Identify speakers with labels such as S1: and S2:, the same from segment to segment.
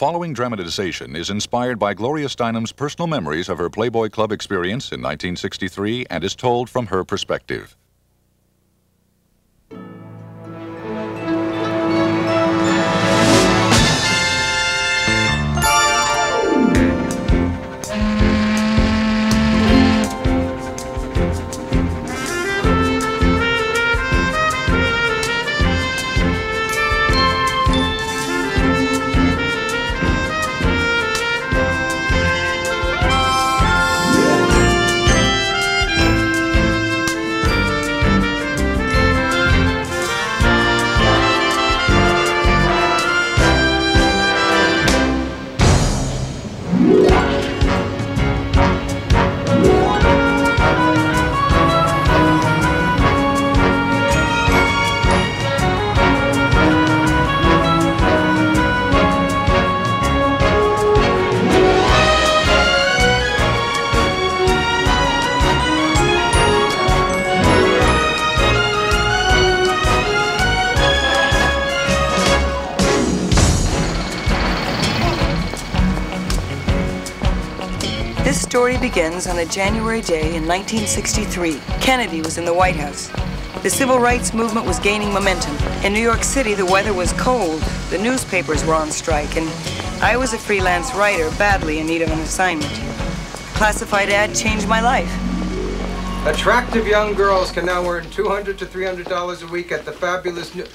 S1: following dramatization is inspired by Gloria Steinem's personal memories of her Playboy Club experience in 1963 and is told from her perspective.
S2: This story begins on a January day in 1963. Kennedy was in the White House. The civil rights movement was gaining momentum. In New York City, the weather was cold. The newspapers were on strike, and I was a freelance writer badly in need of an assignment. A classified ad changed my life.
S3: Attractive young girls can now earn $200 to $300 a week at the fabulous New...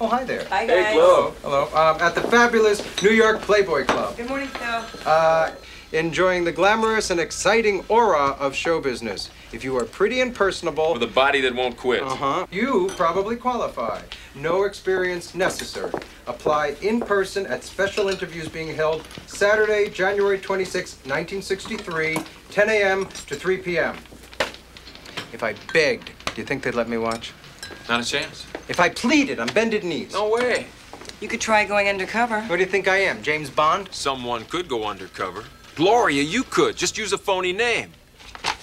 S3: Oh, hi there.
S2: Hi, guys.
S3: Hey, hello. Hello. At the fabulous New York Playboy Club.
S2: Good morning, Phil.
S3: Enjoying the glamorous and exciting aura of show business. If you are pretty and personable...
S4: With a body that won't quit.
S3: You probably qualify. No experience necessary. Apply in person at special interviews being held Saturday, January 26, 1963, 10 a.m. to 3 p.m. If I begged, do you think they'd let me watch?
S4: Not a chance.
S3: If I pleaded on bended knees?
S4: No way.
S2: You could try going undercover.
S3: Who do you think I am, James Bond?
S4: Someone could go undercover. Gloria, you could. Just use a phony name.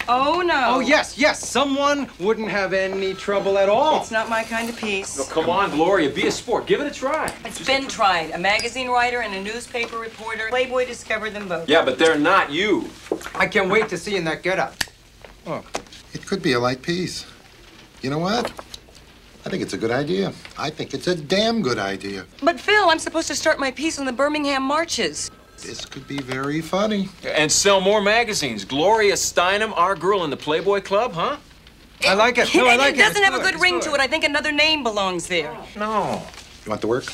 S2: Oh, no.
S3: Oh, yes, yes. Someone wouldn't have any trouble at all.
S2: It's not my kind of piece.
S4: No, come on, Gloria. Be a sport. Give it a try.
S2: It's been tried. A magazine writer and a newspaper reporter. Playboy discovered them both.
S4: Yeah, but they're not you.
S3: I can't wait to see you in that getup. Oh.
S5: It could be a light piece. You know what? I think it's a good idea. I think it's a damn good idea.
S2: But, Phil, I'm supposed to start my piece on the Birmingham marches.
S5: This could be very funny.
S4: And sell more magazines. Gloria Steinem, our girl in the Playboy Club, huh?
S3: I like it. No, I like it.
S2: It doesn't have a good ring to it. I think another name belongs there.
S4: No.
S5: You want the work?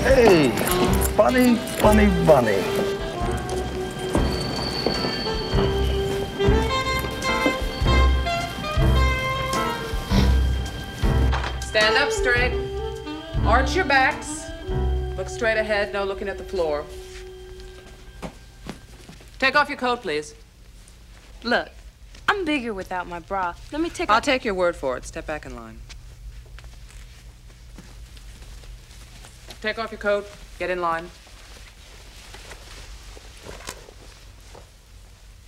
S6: Hey, funny, funny, bunny.
S7: Stand up straight. Arch your backs. Look straight ahead, no looking at the floor. Take off your coat, please.
S8: Look, I'm bigger without my bra. Let me take
S7: I'll take your word for it. Step back in line. Take off your coat. Get in line.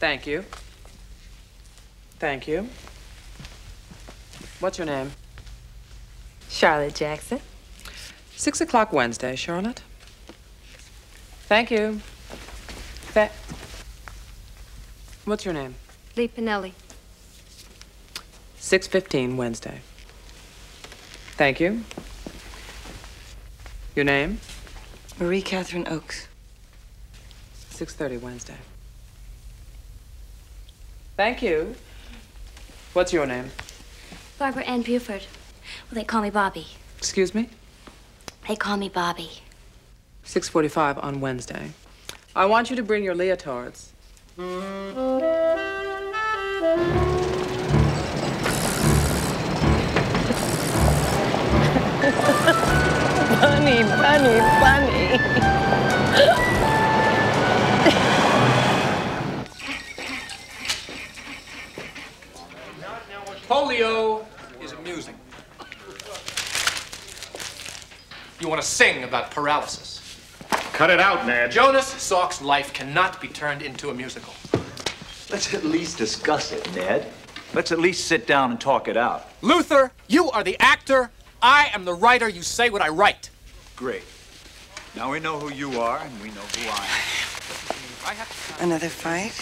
S7: Thank you. Thank you. What's your name?
S8: Charlotte Jackson.
S7: 6 o'clock Wednesday, Charlotte. Thank you. What's your name?
S8: Lee Pinelli.
S7: 6:15 Wednesday. Thank you. Your name?
S2: Marie Catherine Oakes.
S7: 6:30 Wednesday. Thank you. What's your name?
S8: Barbara Ann Buford. Well, they call me Bobby.
S7: Excuse me?
S8: They call me Bobby.
S7: 6:45 on Wednesday. I want you to bring your leotards.
S8: Funny, funny, funny.
S9: Polio is amusing. You want to sing about paralysis.
S10: Cut it out, Ned.
S9: Jonas Salk's life cannot be turned into a musical.
S11: Let's at least discuss it, Ned. Let's at least sit down and talk it out.
S9: Luther, you are the actor. I am the writer. You say what I write.
S11: Great. Now we know who you are, and we know who I am.
S2: Another fight?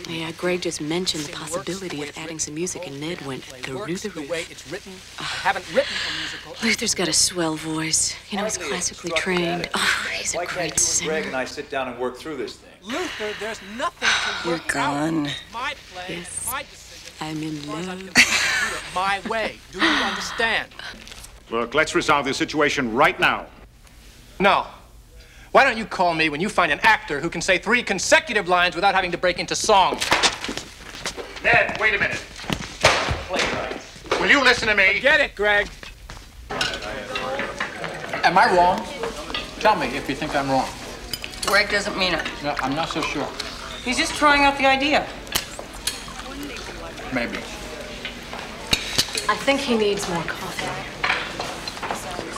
S12: Yeah, Greg just mentioned the possibility of adding some music, and Ned went through the
S9: The
S12: roof.
S9: way it's written, I haven't written a musical.
S12: Luther's got a swell voice. You know, he's classically trained. Oh, he's a
S11: Why can't
S12: great
S11: you and
S12: singer.
S11: Greg and I sit down and work through this thing?
S9: Luther, there's nothing to
S2: You're
S9: work out.
S2: gone.
S9: My play,
S12: Yes.
S9: my decision.
S12: I'm in
S9: As long as I
S12: love.
S9: can do it my way. Do you understand?
S10: Look, let's resolve this situation right now.
S9: No. Why don't you call me when you find an actor who can say 3 consecutive lines without having to break into song?
S10: Ned, wait a minute. Will you listen to me?
S9: Get it, Greg. Am I wrong? Tell me if you think I'm wrong.
S2: Greg doesn't mean it.
S9: No, I'm not so sure.
S2: He's just trying out the idea.
S9: Maybe.
S12: I think he needs more coffee.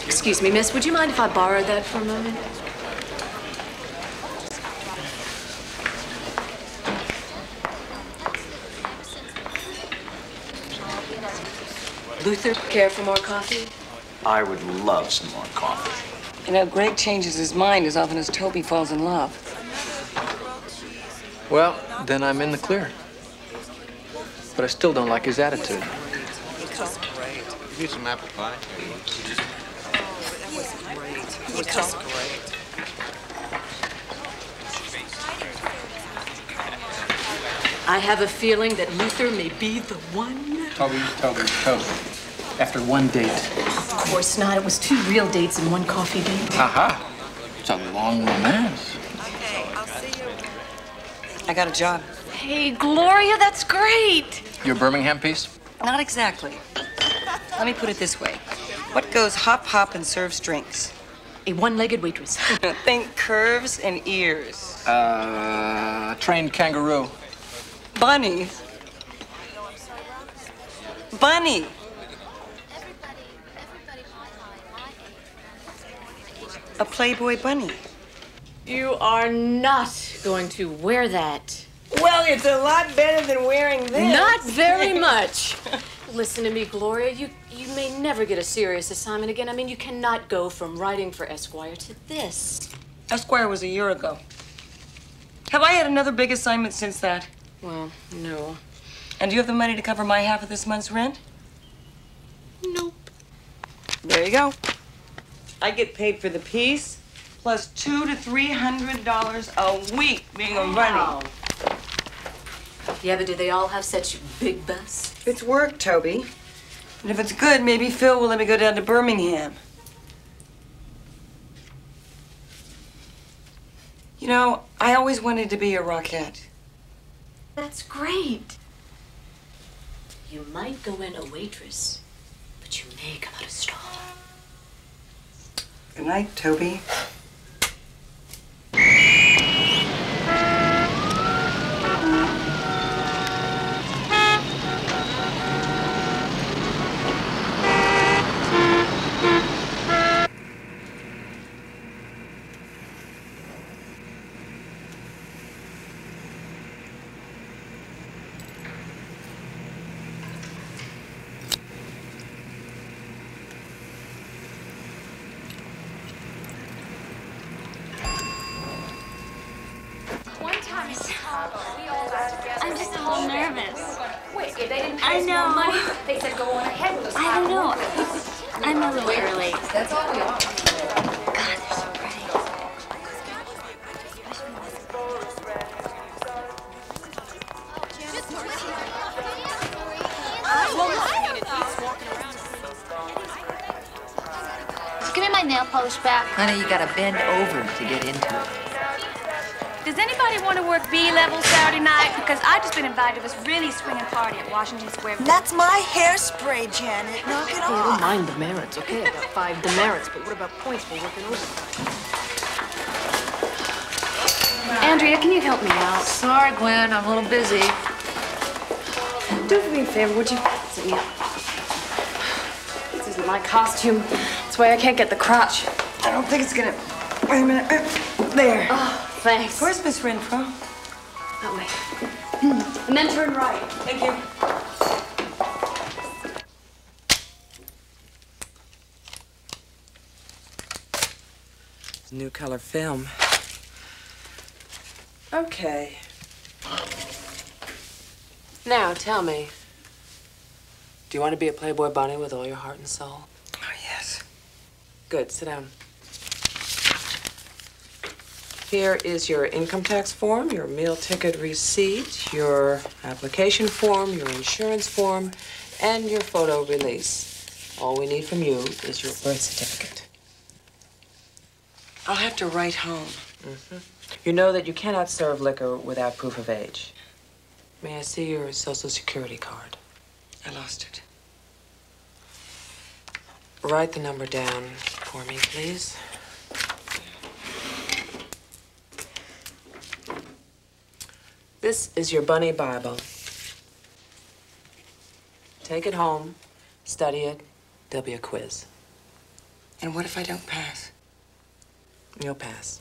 S12: Excuse me, miss, would you mind if I borrowed that for a moment? Luther, care for more coffee?
S11: I would love some more coffee.
S2: You know, Greg changes his mind as often as Toby falls in love.
S9: Well, then I'm in the clear. But I still don't like his attitude.
S3: Need some apple pie?
S12: I have a feeling that Luther may be the one.
S9: Toby. After one date.
S12: Of course not. It was 2 real dates and 1 coffee date.
S9: Aha. It's a long romance.
S2: I got a job.
S8: Hey, Gloria, that's great.
S9: Your Birmingham piece?
S2: Not exactly. Let me put it this way. What goes hop, hop, and serves drinks?
S12: A one-legged waitress.
S2: Think curves and ears.
S9: Trained kangaroo.
S2: Bunny. Bunny. A Playboy bunny.
S12: You are not going to wear that.
S2: Well, it's a lot better than wearing this.
S12: Not very much. Listen to me, Gloria. You may never get a serious assignment again. I mean, you cannot go from writing for Esquire to this.
S2: Esquire was a year ago. Have I had another big assignment since that?
S12: Well, no.
S2: And do you have the money to cover my half of this month's rent?
S12: Nope.
S2: There you go. I get paid for the piece, plus $200 to $300 a week being a running.
S12: Yeah, but do they all have such big busts?
S2: It's work, Toby. And if it's good, maybe Phil will let me go down to Birmingham. You know, I always wanted to be a rockette.
S12: That's great. You might go in a waitress, but you may come out a star.
S2: Good night, Toby.
S8: I'm just a little nervous.
S13: Wait, if they didn't
S8: I
S13: pay us more
S8: know.
S13: money, they said go on ahead with us.
S8: I don't know. I'm a little early.
S13: That's all we are.
S8: God, they're so pretty.
S13: Give me my nail polish back.
S14: Honey, you gotta bend over to get into it.
S8: Does anybody want to work B-level Saturday night? Because I've just been invited to this really swinging party at Washington Square.
S15: That's my hairspray, Janet. Knock it
S12: I don't
S15: off.
S12: mind demerits, okay? I got 5 demerits, but what about points for working overtime?
S8: Andrea, can you help me out?
S14: Sorry, Gwen, I'm a little busy.
S12: Do me a favor, would you? Sit me up. This isn't my costume. That's why I can't get the crotch.
S2: I don't think it's gonna... Wait a minute. There.
S12: Oh, thanks.
S2: Where's Miss Renfro?
S12: That way. And then turn right.
S2: Thank you. New color film. Okay.
S7: Now, tell me, do you want to be a Playboy bunny with all your heart and soul?
S2: Oh, yes.
S7: Good, sit down. Here is your income tax form, your meal ticket receipt, your application form, your insurance form, and your photo release. All we need from you is your birth certificate.
S2: I'll have to write home.
S7: Mm-hmm. You know that you cannot serve liquor without proof of age. May I see your Social Security card?
S2: I lost it.
S7: Write the number down for me, please. This is your bunny Bible. Take it home, study it. There'll be a quiz.
S2: And what if I don't pass?
S7: You'll pass.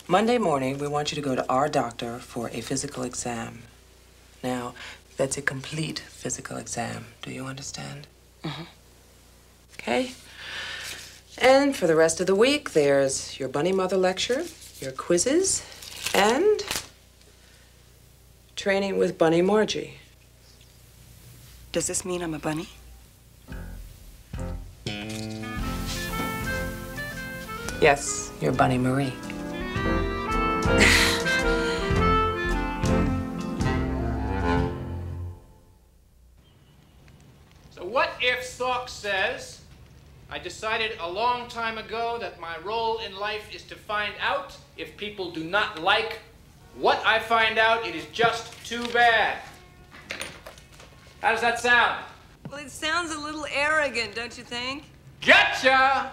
S7: Monday morning, we want you to go to our doctor for a physical exam. Now, that's a complete physical exam. Do you understand?
S2: Mm-hmm.
S7: Okay. And for the rest of the week, there's your bunny mother lecture, your quizzes, and training with Bunny Margie.
S2: Does this mean I'm a bunny?
S7: Yes, you're Bunny Marie.
S9: So what if Salk says, I decided a long time ago that my role in life is to find out if people do not like what I find out, it is just too bad. How does that sound?
S2: Well, it sounds a little arrogant, don't you think?
S9: Getcha!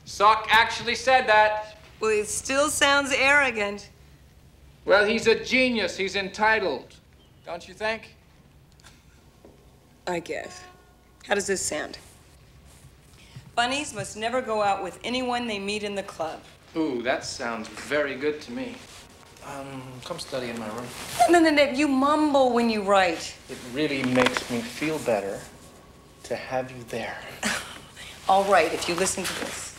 S9: Salk actually said that.
S2: Well, it still sounds arrogant.
S9: Well, he's a genius. He's entitled. Don't you think?
S2: I guess. How does this sound? Bunnies must never go out with anyone they meet in the club.
S9: Ooh, that sounds very good to me. Come study in my room.
S2: No, you mumble when you write.
S9: It really makes me feel better to have you there.
S2: All right, if you listen to this.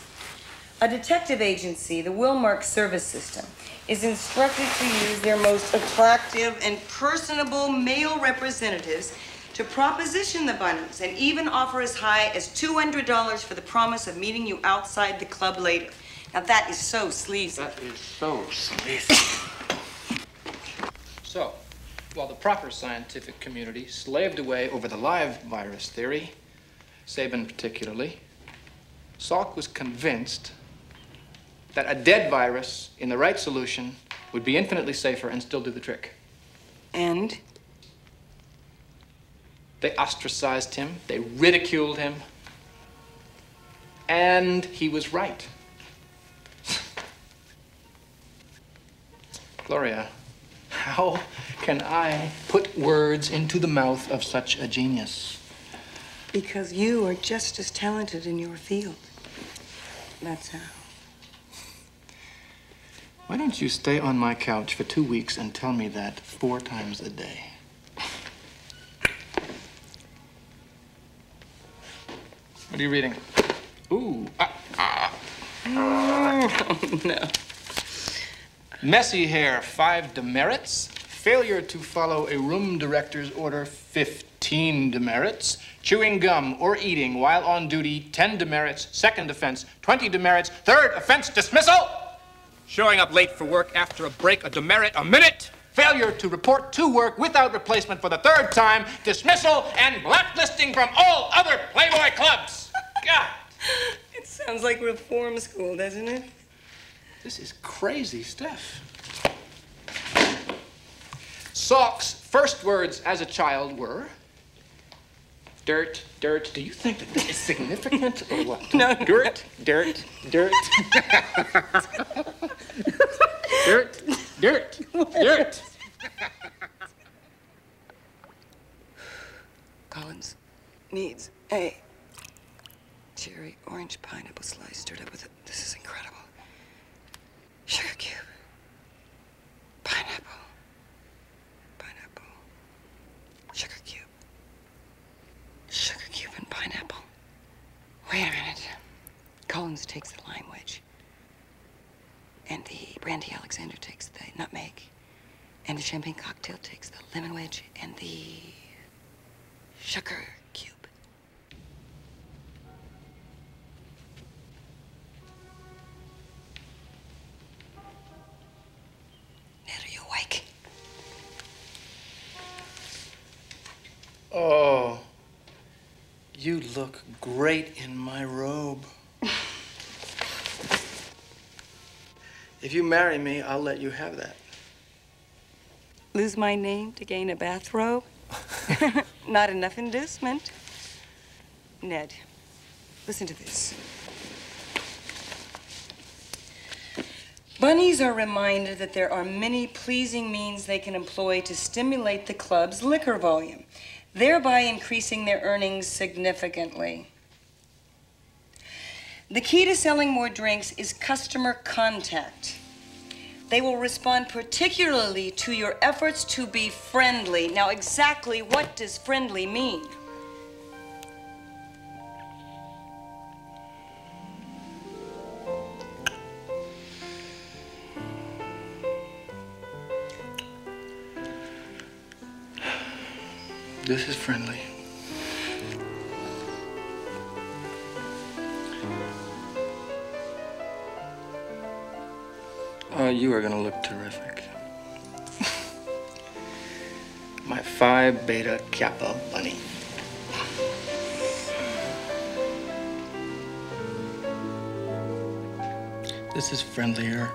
S2: A detective agency, the Wilmark Service System, is instructed to use their most attractive and personable male representatives to proposition the bunnies and even offer as high as $200 for the promise of meeting you outside the club later. Now, that is so sleazy.
S9: That is so sleazy. So, while the proper scientific community slaved away over the live virus theory, Sabin particularly, Salk was convinced that a dead virus in the right solution would be infinitely safer and still do the trick.
S2: And?
S9: They ostracized him, they ridiculed him, and he was right. Gloria, how can I put words into the mouth of such a genius?
S2: Because you are just as talented in your field. That's how.
S9: Why don't you stay on my couch for 2 weeks and tell me that 4 times a day? What are you reading? Ooh.
S2: Oh, no.
S9: Messy hair, 5 demerits. Failure to follow a room director's order, 15 demerits. Chewing gum or eating while on duty, 10 demerits. Second offense, 20 demerits. Third offense, dismissal. Showing up late for work after a break, a demerit a minute. Failure to report to work without replacement for the 3rd time, dismissal and blacklisting from all other Playboy clubs. God.
S2: It sounds like reform school, doesn't it?
S9: This is crazy stuff. Salk's first words as a child were, dirt, dirt. Do you think that this is significant or what?
S2: No.
S9: Dirt, dirt, dirt. Dirt, dirt, dirt.
S2: needs a cherry orange pineapple slice stirred up with it. This is incredible. Sugar cube. Pineapple. Pineapple. Sugar cube. Sugar cube and pineapple. Wait a minute. Collins takes the lime wedge. And the Brandy Alexander takes the nutmeg. And the champagne cocktail takes the lemon wedge and the sugar cube. Ned, are you awake?
S9: Oh, you look great in my robe. If you marry me, I'll let you have that.
S2: Lose my name to gain a bathrobe? Not enough inducement. Ned, listen to this. Bunnies are reminded that there are many pleasing means they can employ to stimulate the club's liquor volume, thereby increasing their earnings significantly. The key to selling more drinks is customer contact. They will respond particularly to your efforts to be friendly. Now, exactly what does friendly mean?
S9: This is friendly. Oh, you are gonna look terrific. My Phi Beta Kappa bunny. This is friendlier.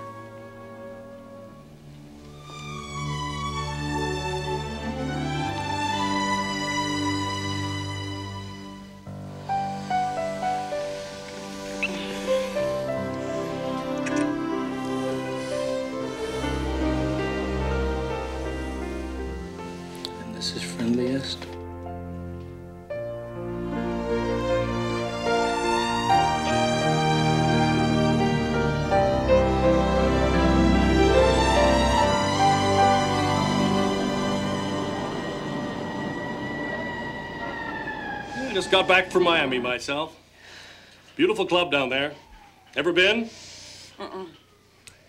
S9: This is friendliest.
S16: I just got back from Miami myself. Beautiful club down there. Ever been?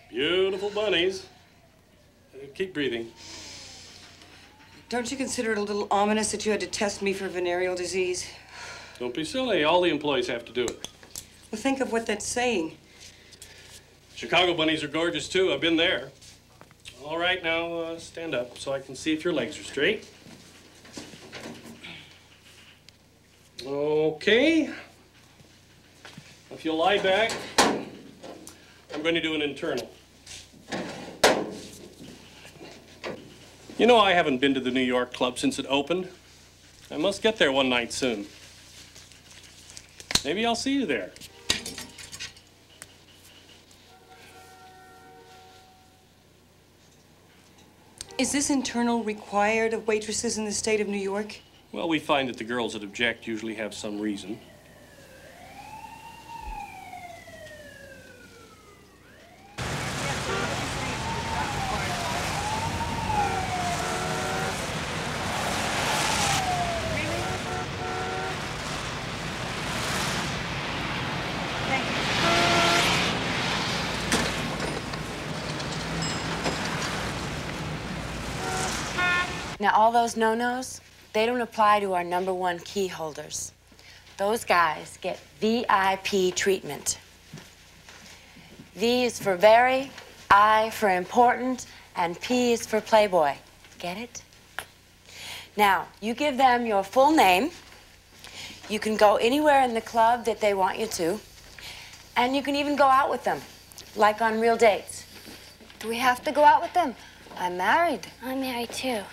S16: Beautiful bunnies. Keep breathing.
S2: Don't you consider it a little ominous that you had to test me for venereal disease?
S16: Don't be silly. All the employees have to do it.
S2: Well, think of what that's saying.
S16: Chicago bunnies are gorgeous, too. I've been there. All right, now stand up so I can see if your legs are straight. Okay. If you'll lie back, I'm going to do an internal. You know, I haven't been to the New York club since it opened. I must get there one night soon. Maybe I'll see you there.
S2: Is this internal required of waitresses in the state of New York?
S16: Well, we find that the girls that object usually have some reason.
S17: Now, all those no-nos, they don't apply to our #1 key holders. Those guys get VIP treatment. V is for very, I for important, and P is for Playboy. Get it? Now, you give them your full name. You can go anywhere in the club that they want you to. And you can even go out with them, like on real dates.
S13: Do we have to go out with them?
S17: I'm married.
S13: I'm married, too.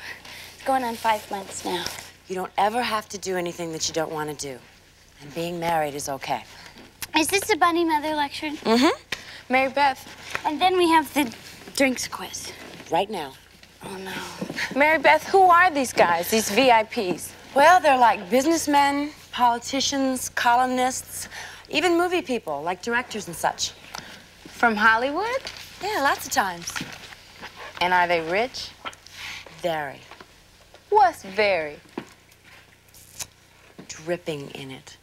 S13: It's going on 5 months now.
S17: You don't ever have to do anything that you don't want to do. And being married is okay.
S13: Is this the Bunny Mother lecture?
S17: Mm-hmm. Mary Beth.
S13: And then we have the drinks quiz.
S17: Right now.
S13: Oh, no.
S17: Mary Beth, who are these guys, these VIPs? Well, they're like businessmen, politicians, columnists, even movie people, like directors and such.
S12: From Hollywood?
S17: Yeah, lots of times.
S12: And are they rich?
S17: Very.
S12: What's very?
S17: Dripping in it.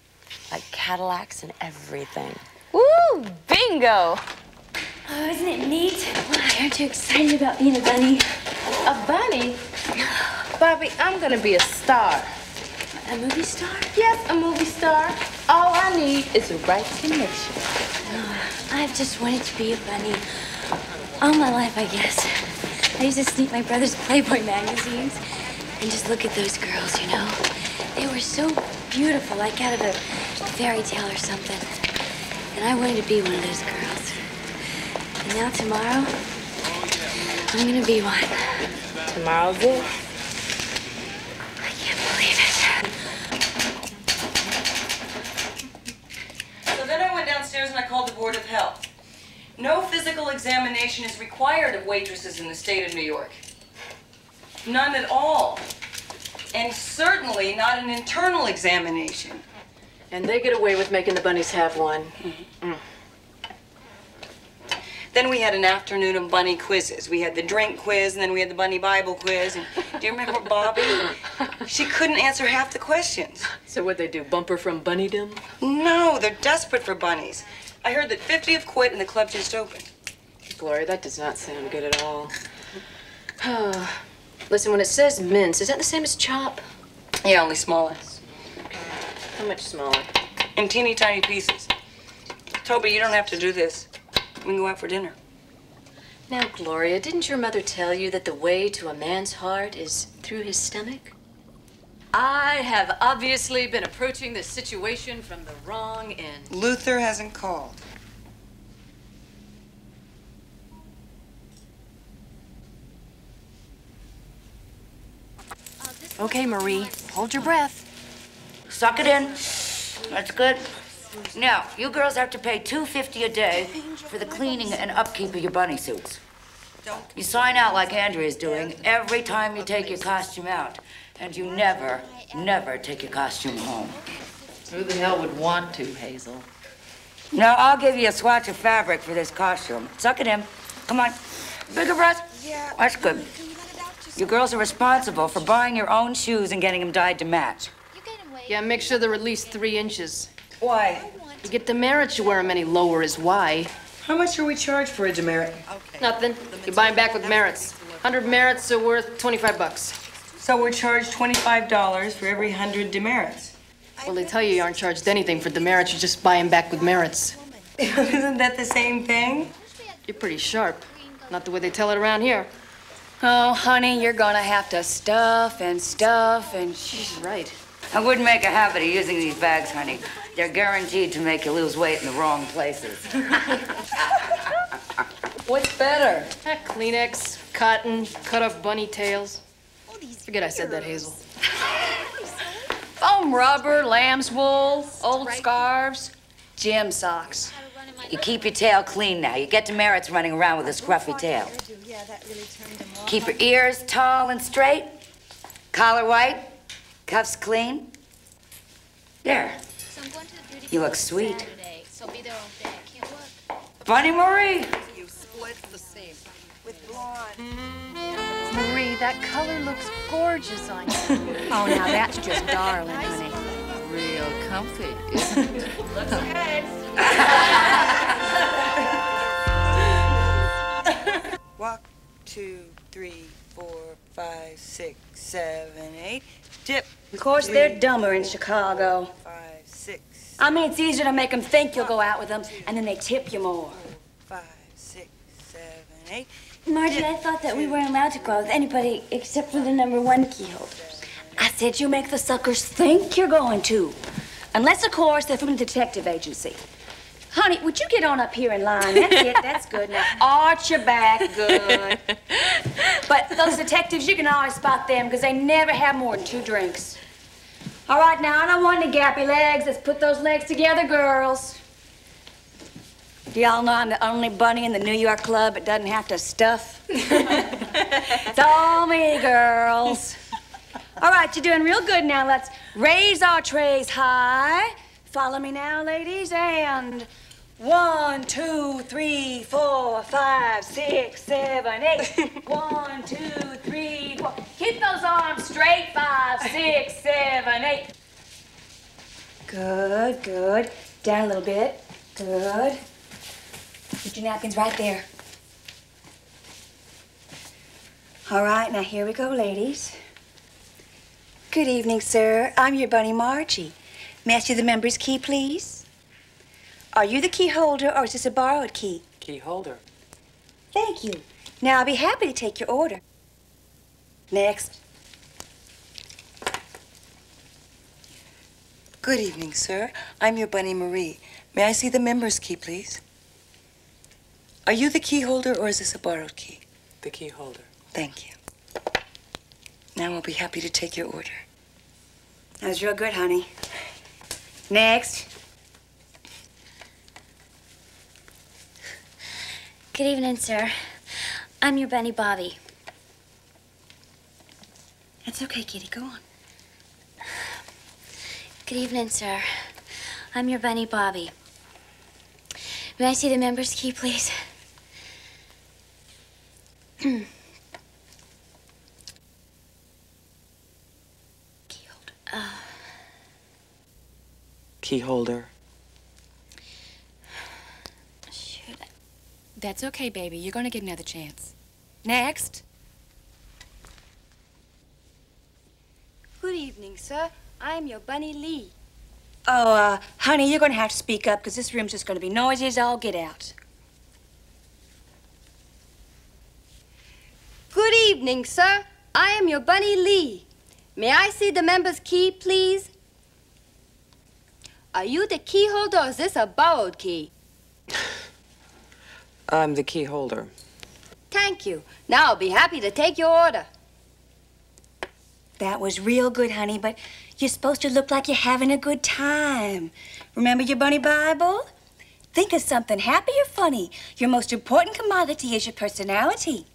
S17: Like Cadillacs and everything.
S12: Woo! Bingo!
S13: Oh, isn't it neat? Why, aren't you excited about being a bunny?
S12: A bunny? Bobby, I'm gonna be a star.
S13: A movie star?
S12: Yes, a movie star. All I need is the right connection.
S13: Oh, I've just wanted to be a bunny all my life, I guess. I used to sneak my brother's Playboy magazines and just look at those girls, you know. They were so beautiful, like out of a fairy tale or something. And I wanted to be one of those girls. And now tomorrow, I'm gonna be one.
S17: Tomorrow's it.
S13: I can't believe it.
S2: So then I went downstairs and I called the Board of Health. No physical examination is required of waitresses in the state of New York. None at all. And certainly not an internal examination.
S7: And they get away with making the bunnies have one.
S2: Mm-hmm. Then we had an afternoon of bunny quizzes. We had the drink quiz, and then we had the bunny Bible quiz. And do you remember Bobby? She couldn't answer half the questions.
S7: So what'd they do, bump her from bunnydom?
S2: No, they're desperate for bunnies. I heard that 50 have quit and the club just opened.
S7: Gloria, that does not sound good at all. Listen, when it says mince, is that the same as chop?
S2: Yeah, only smaller.
S7: Okay. How much smaller?
S2: In teeny tiny pieces. Toby, you don't have to do this. We can go out for dinner.
S7: Now, Gloria, didn't your mother tell you that the way to a man's heart is through his stomach? I have obviously been approaching this situation from the wrong end.
S2: Luther hasn't called.
S17: Okay, Marie, hold your breath.
S18: Suck it in. That's good. Now, you girls have to pay $2.50 a day for the cleaning and upkeep of your bunny suits. You sign out like Andrea's doing every time you take your costume out. And you never, never take your costume home.
S14: Who the hell would want to, Hazel?
S18: Now, I'll give you a swatch of fabric for this costume. Suck it in. Come on. Bigger breath.
S15: Yeah.
S18: That's good. You girls are responsible for buying your own shoes and getting them dyed to match.
S12: Yeah, make sure they're at least 3 inches.
S2: Why?
S12: To get demerits, you wear them any lower is why.
S2: How much are we charged for a demerit?
S12: Nothing. You buy them back with merits. 100 merits are worth 25 bucks.
S2: So we're charged $25 for every 100 demerits.
S12: Well, they tell you aren't charged anything for demerits. You just buy them back with merits.
S2: Isn't that the same thing?
S12: You're pretty sharp. Not the way they tell it around here.
S18: Oh, honey, you're gonna have to stuff and stuff and...
S12: She's right.
S18: I wouldn't make a habit of using these bags, honey. They're guaranteed to make you lose weight in the wrong places.
S2: What's better?
S12: Kleenex, cotton, cut-off bunny tails. Forget I said that, Hazel.
S18: Foam rubber, lamb's wool, old scarves, gym socks. You keep your tail clean now. You get demerits running around with a scruffy tail. Keep your ears tall and straight, collar white, cuffs clean. There. You look sweet. Bunny Marie.
S15: You split the seam with blonde.
S12: Marie, that color looks gorgeous on you.
S14: Oh, now that's just darling, honey. Real comfy, isn't it?
S2: Looks good. 1, 2, 3, 4, 5, 6, 7, 8. Dip.
S13: Of course, they're dumber in Chicago.
S2: 5, 6.
S13: I mean, it's easier to make them think you'll go out with them, and then they tip you more.
S2: 5, 6, 7, 8.
S13: Margie, I thought that we weren't allowed to go out with anybody except for the #1 key holders. I said you make the suckers think you're going to. Unless, of course, they're from a detective agency. Honey, would you get on up here in line? That's it. That's good. Now, arch your back. Good. But those detectives, you can always spot them because they never have more than 2 drinks. All right, now, I don't want any gappy legs. Let's put those legs together, girls.
S18: Do y'all know I'm the only bunny in the New York club that doesn't have to stuff? It's all me, girls.
S13: All right, you're doing real good now. Let's raise our trays high. Follow me now, ladies, and 1, 2, 3, 4, 5, 6, 7, 8. 1, 2, 3, 4. Keep those arms straight. 5, 6, 7, 8. Good, good. Down a little bit. Good. Put your napkins right there. All right, now here we go, ladies. Good evening, sir. I'm your bunny, Margie. May I see the member's key, please? Are you the key holder, or is this a borrowed key?
S7: Key holder.
S13: Thank you. Now, I'll be happy to take your order. Next.
S2: Good evening, sir. I'm your bunny, Marie. May I see the member's key, please? Are you the key holder, or is this a borrowed key?
S7: The key holder.
S2: Thank you. Now I'll be happy to take your order.
S13: That was real good, honey. Next.
S19: Good evening, sir. I'm your bunny, Bobby.
S13: That's okay, kitty. Go on.
S19: Good evening, sir. I'm your bunny, Bobby. May I see the member's key, please?
S7: Key holder.
S19: Shoot.
S13: That's okay, baby. You're going to get another chance. Next. Good evening, sir. I'm your bunny, Lee. Oh, honey, you're going to have to speak up because this room's just going to be noisy as all get out.
S20: Good evening, sir. I am your bunny, Lee. May I see the member's key, please? Are you the key holder, or is this a borrowed key?
S7: I'm the key holder.
S20: Thank you. Now I'll be happy to take your order.
S13: That was real good, honey, but you're supposed to look like you're having a good time. Remember your bunny Bible? Think of something happy or funny. Your most important commodity is your personality.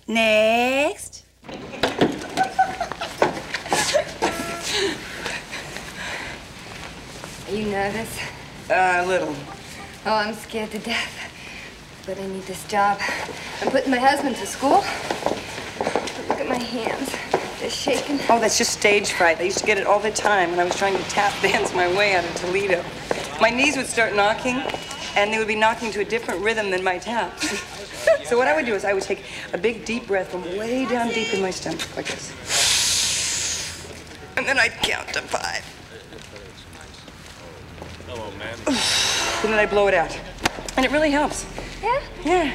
S13: Next.
S20: Are you nervous?
S2: A little.
S20: Oh, I'm scared to death. But I need this job. I'm putting my husband to school. Look at my hands. They're shaking.
S2: Oh, that's just stage fright. I used to get it all the time when I was trying to tap dance my way out of Toledo. My knees would start knocking, and they would be knocking to a different rhythm than my taps. So what I would do is I would take a big deep breath from way down deep in my stomach, like this. And then I'd count to 5.
S4: Hello, man.
S2: And then I blow it out. And it really helps.
S20: Yeah?
S2: Yeah.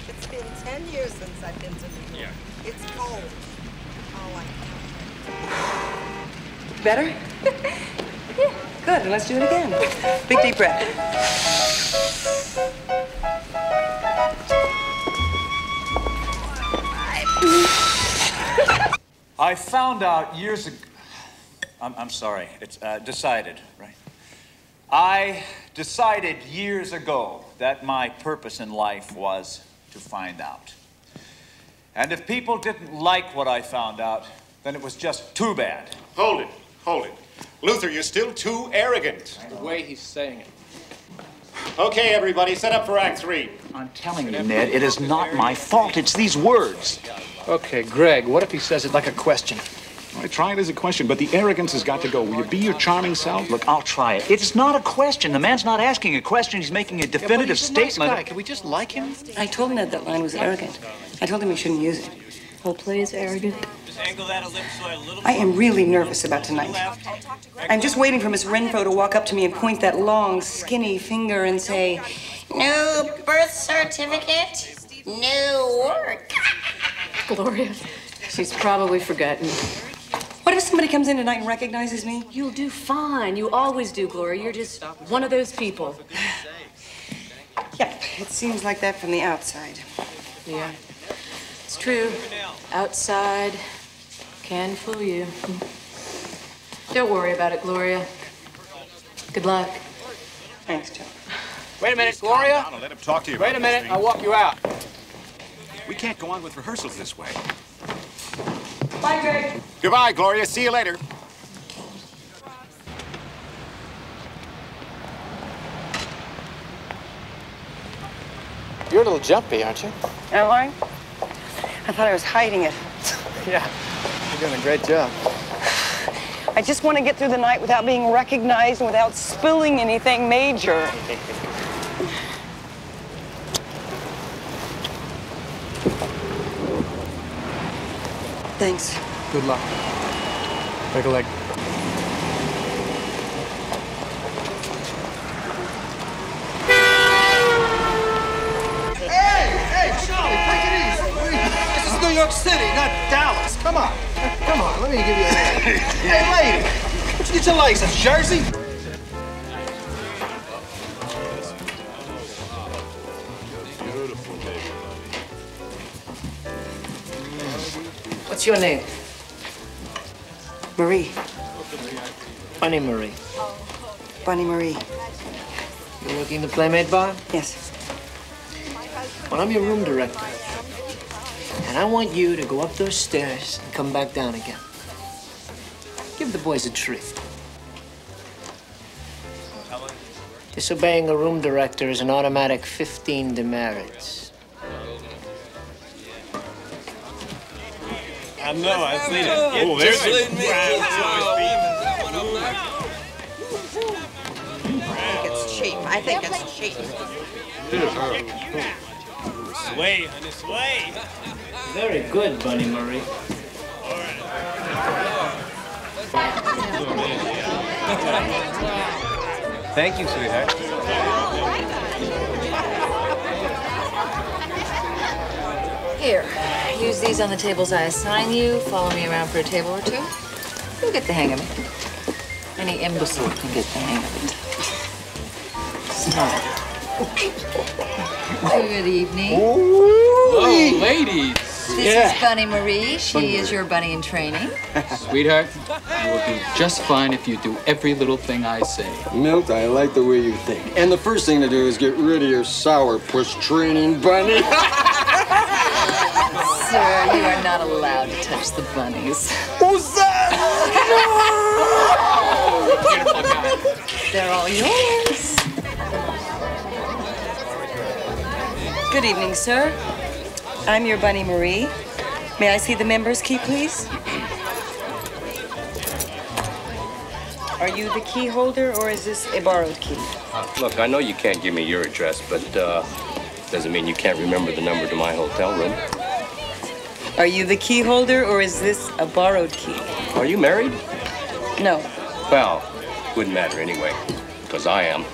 S15: It's been 10 years since I've been to New York. It's cold. Oh, I
S2: Better?
S20: Yeah.
S2: Good, then let's do it again. Big deep breath.
S11: I found out years ago. I'm sorry. It's decided, right? I decided years ago that my purpose in life was to find out. And if people didn't like what I found out, then it was just too bad.
S10: Hold it. Hold it. Luther, you're still too arrogant.
S9: The way he's saying it.
S10: Okay, everybody, set up for Act 3.
S11: I'm telling you, Ned, it is not my fault. It's these words.
S9: Okay, Greg, what if he says it like a question?
S21: I try it as a question, but the arrogance has got to go. Will you be your charming self?
S11: Look, I'll try it. It's not a question. The man's not asking a question. He's making a definitive statement.
S9: Nice guy. Can we just like him?
S2: I told Ned that line was arrogant. I told him he shouldn't use it.
S12: Whole play is arrogant.
S2: I am really nervous about tonight. I'm just waiting for Miss Renfro to walk up to me and point that long, skinny finger and say,
S22: No birth certificate, no work.
S12: Gloria, she's probably forgotten.
S2: What if somebody comes in tonight and recognizes me?
S12: You'll do fine. You always do, Gloria. You're just one of those people.
S2: Yep, it seems like that from the outside.
S12: Yeah, it's true. Outside can fool you. Don't worry about it, Gloria. Good luck.
S2: Thanks, Joe.
S9: Wait a minute, Gloria.
S21: Let him talk to you.
S9: Wait a minute. I'll walk you out.
S21: We can't go on with rehearsals this way.
S2: Bye, Greg.
S10: Goodbye, Gloria. See you later.
S9: You're a little jumpy, aren't you?
S2: Am I? I thought I was hiding it.
S9: Yeah, you're doing a great job.
S2: I just want to get through the night without being recognized and without spilling anything major. Thanks.
S9: Good luck. Take a leg.
S6: Hey, Charlie, take it easy. This is New York City, not Dallas. Come on. Come on, let me give you a hand. Hey, lady, where'd you get your license, Jersey?
S7: What's your name?
S2: Marie.
S7: Bunny Marie.
S2: Bunny Marie.
S7: You working the Playmate Bar?
S2: Yes.
S7: Well, I'm your room director. And I want you to go up those stairs and come back down again. Give the boys a treat. Disobeying a room director is an automatic 15 demerits.
S1: I know, I've seen it.
S10: Oh, there's it.
S15: I think it's cheap.
S1: Sway, honey, sway.
S7: Very good, Bunny Marie.
S4: Thank you, sweetheart.
S14: Here, use these on the tables I assign you. Follow me around for a table or two. You'll get the hang of it. Any imbecile can get the hang of it. Smile. Good evening.
S5: Oh, ladies.
S14: This is Bunny Marie. She is your bunny in training.
S5: Sweetheart, you will do just fine if you do every little thing I say.
S23: Milt, I like the way you think. And the first thing to do is get rid of your sourpuss training, Bunny.
S14: Sir, you are not allowed to touch the bunnies.
S23: Who's that?
S5: Beautiful guy.
S14: They're all yours.
S2: Good evening, sir. I'm your Bunny Marie. May I see the member's key, please? Are you the key holder, or is this a borrowed key?
S24: Look, I know you can't give me your address, but doesn't mean you can't remember the number to my hotel room.
S2: Are you the key holder, or is this a borrowed key?
S24: Are you married?
S2: No.
S24: Well, wouldn't matter anyway, because I am.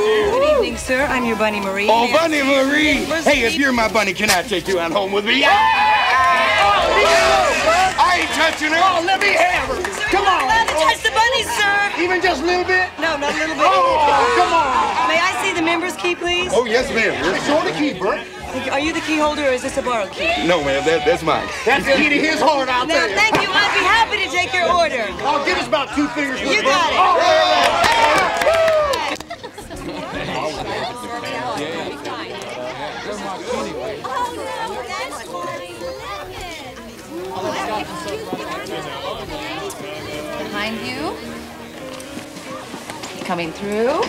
S2: Good evening, sir. I'm your Bunny Marie.
S23: Oh, Bunny Marie! Hey, if you're my bunny, can I take you on home with me? I ain't touching her.
S6: Oh, let me have her. Come on.
S2: You're allowed to touch the bunny, sir.
S6: Even just a little bit?
S2: No, not a little bit.
S6: Oh, come on.
S2: May I see the member's key, please?
S23: Oh, yes, ma'am.
S6: Show the key, Bert.
S2: Are you the key holder, or is this a borrowed key?
S23: No, ma'am, that's mine.
S6: That's the key to his heart, I'll tell you.
S2: Thank you. I'd be happy to take your order.
S6: Oh, give us about 2 fingers.
S2: You got it.
S14: Behind you. Coming through.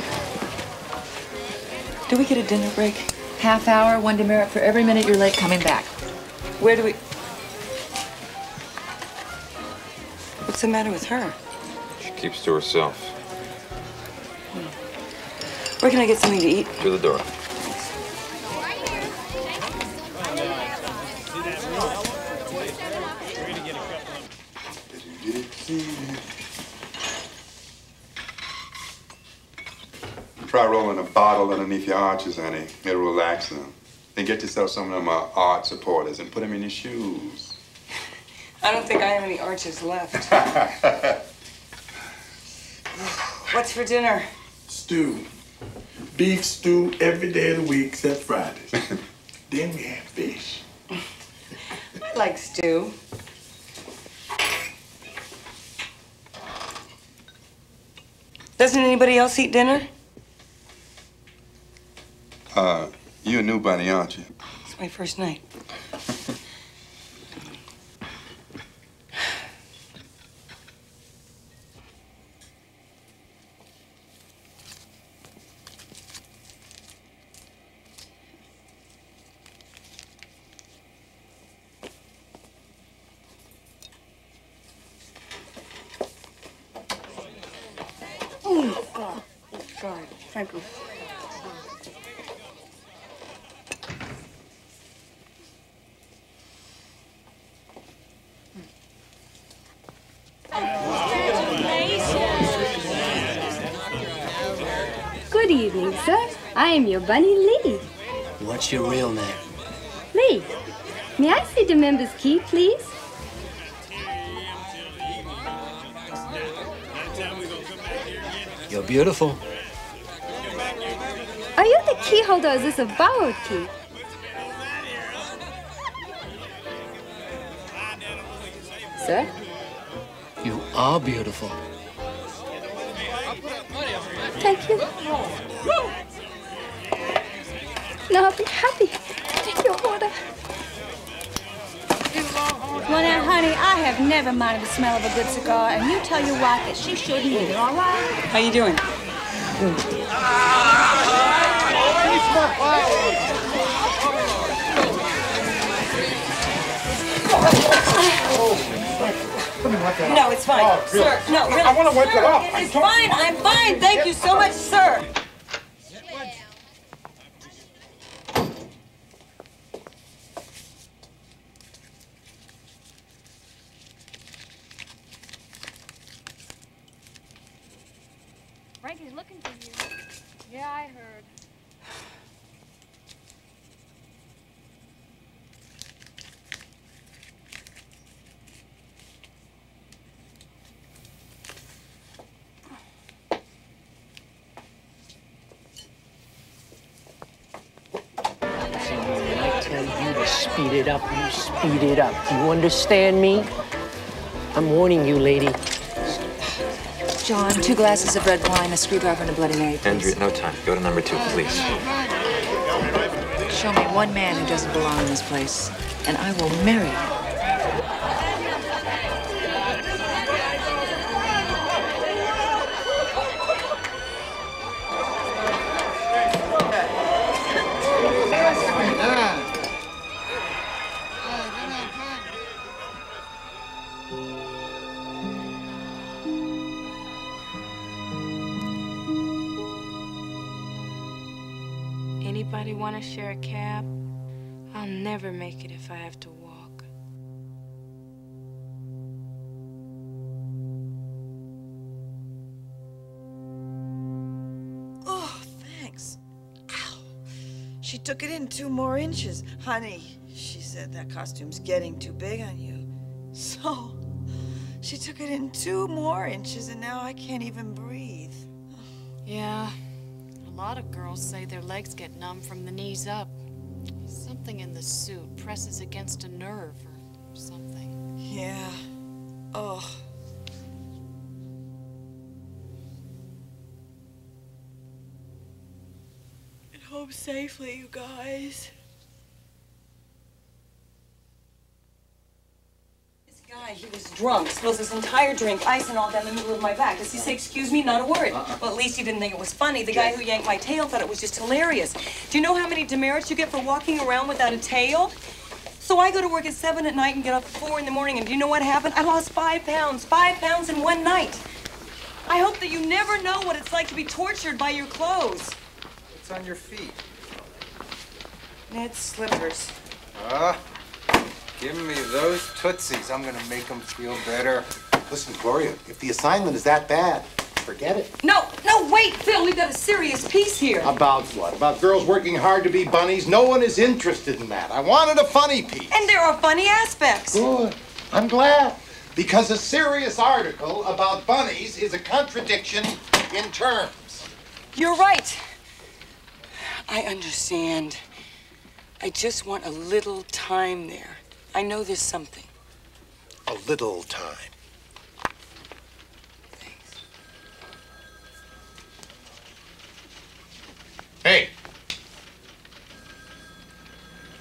S2: Do we get a dinner break?
S14: Half hour, 1 demerit for every minute you're late coming back.
S2: Where do we... What's the matter with her?
S24: She keeps to herself.
S2: Where can I get something to eat?
S24: To the door.
S25: Try rolling a bottle underneath your arches, honey. It'll relax them. Then get yourself some of them art supporters and put them in your shoes.
S2: I don't think I have any arches left. What's for dinner?
S6: Stew. Beef stew every day of the week except Fridays. Then we have fish.
S2: I like stew. Doesn't anybody else eat dinner?
S25: You a new bunny, aren't you?
S2: It's my first night. Oh, God. Sorry. Thank you.
S20: Good evening, sir. I am your Bunny Lee.
S3: What's your real name?
S20: Lee, may I see the member's key, please?
S3: You're beautiful.
S20: Are you the key holder or is this a borrowed key? Sir?
S3: You are beautiful.
S20: Thank you. Now I'll be happy to take your order.
S13: Well, now, honey, I have never minded the smell of a good cigar, and you tell your wife that she shouldn't either, all right?
S2: How you doing? No, it's fine.
S10: Oh, really?
S2: Sir, no, really.
S10: I want to wipe it off.
S2: It's fine. I'm fine. Thank you so much, sir.
S20: Frankie's looking for you. Yeah, I heard.
S3: When I tell you to speed it up, you speed it up. Do you understand me? I'm warning you, lady.
S14: John, 2 glasses of red wine, a screwdriver, and a Bloody Mary, please.
S4: Andrea, no time. Go to number 2, please.
S14: Show me one man who doesn't belong in this place, and I will marry him.
S8: Anybody want to share a cab? I'll never make it if I have to walk.
S15: Oh, thanks. Ow. She took it in 2 more inches. Honey, she said that costume's getting too big on you. So, she took it in 2 more inches and now I can't even breathe.
S12: Yeah. A lot of girls say their legs get numb from the knees up. Something in the suit presses against a nerve or something.
S15: Yeah. Oh. And home safely, you guys.
S2: This guy, he was drunk, spills his entire drink, ice and all down the middle of my back. Does he say, excuse me? Not a word. Well, at least he didn't think it was funny. The guy who yanked my tail thought it was just hilarious. Do you know how many demerits you get for walking around without a tail? So I go to work at 7 at night and get up at 4 in the morning, and do you know what happened? I lost 5 pounds. 5 pounds in one night. I hope that you never know what it's like to be tortured by your clothes.
S6: It's on your feet.
S2: Ned's slippers.
S6: Give me those Tootsies. I'm gonna make them feel better. Listen, Gloria, if the assignment is that bad, forget it.
S2: No, wait, Phil, we've got a serious piece here.
S6: About what? About girls working hard to be bunnies? No one is interested in that. I wanted a funny piece.
S2: And there are funny aspects.
S6: Good. I'm glad. Because a serious article about bunnies is a contradiction in terms.
S2: You're right. I understand. I just want a little time there. I know there's something.
S6: A little time. Hey.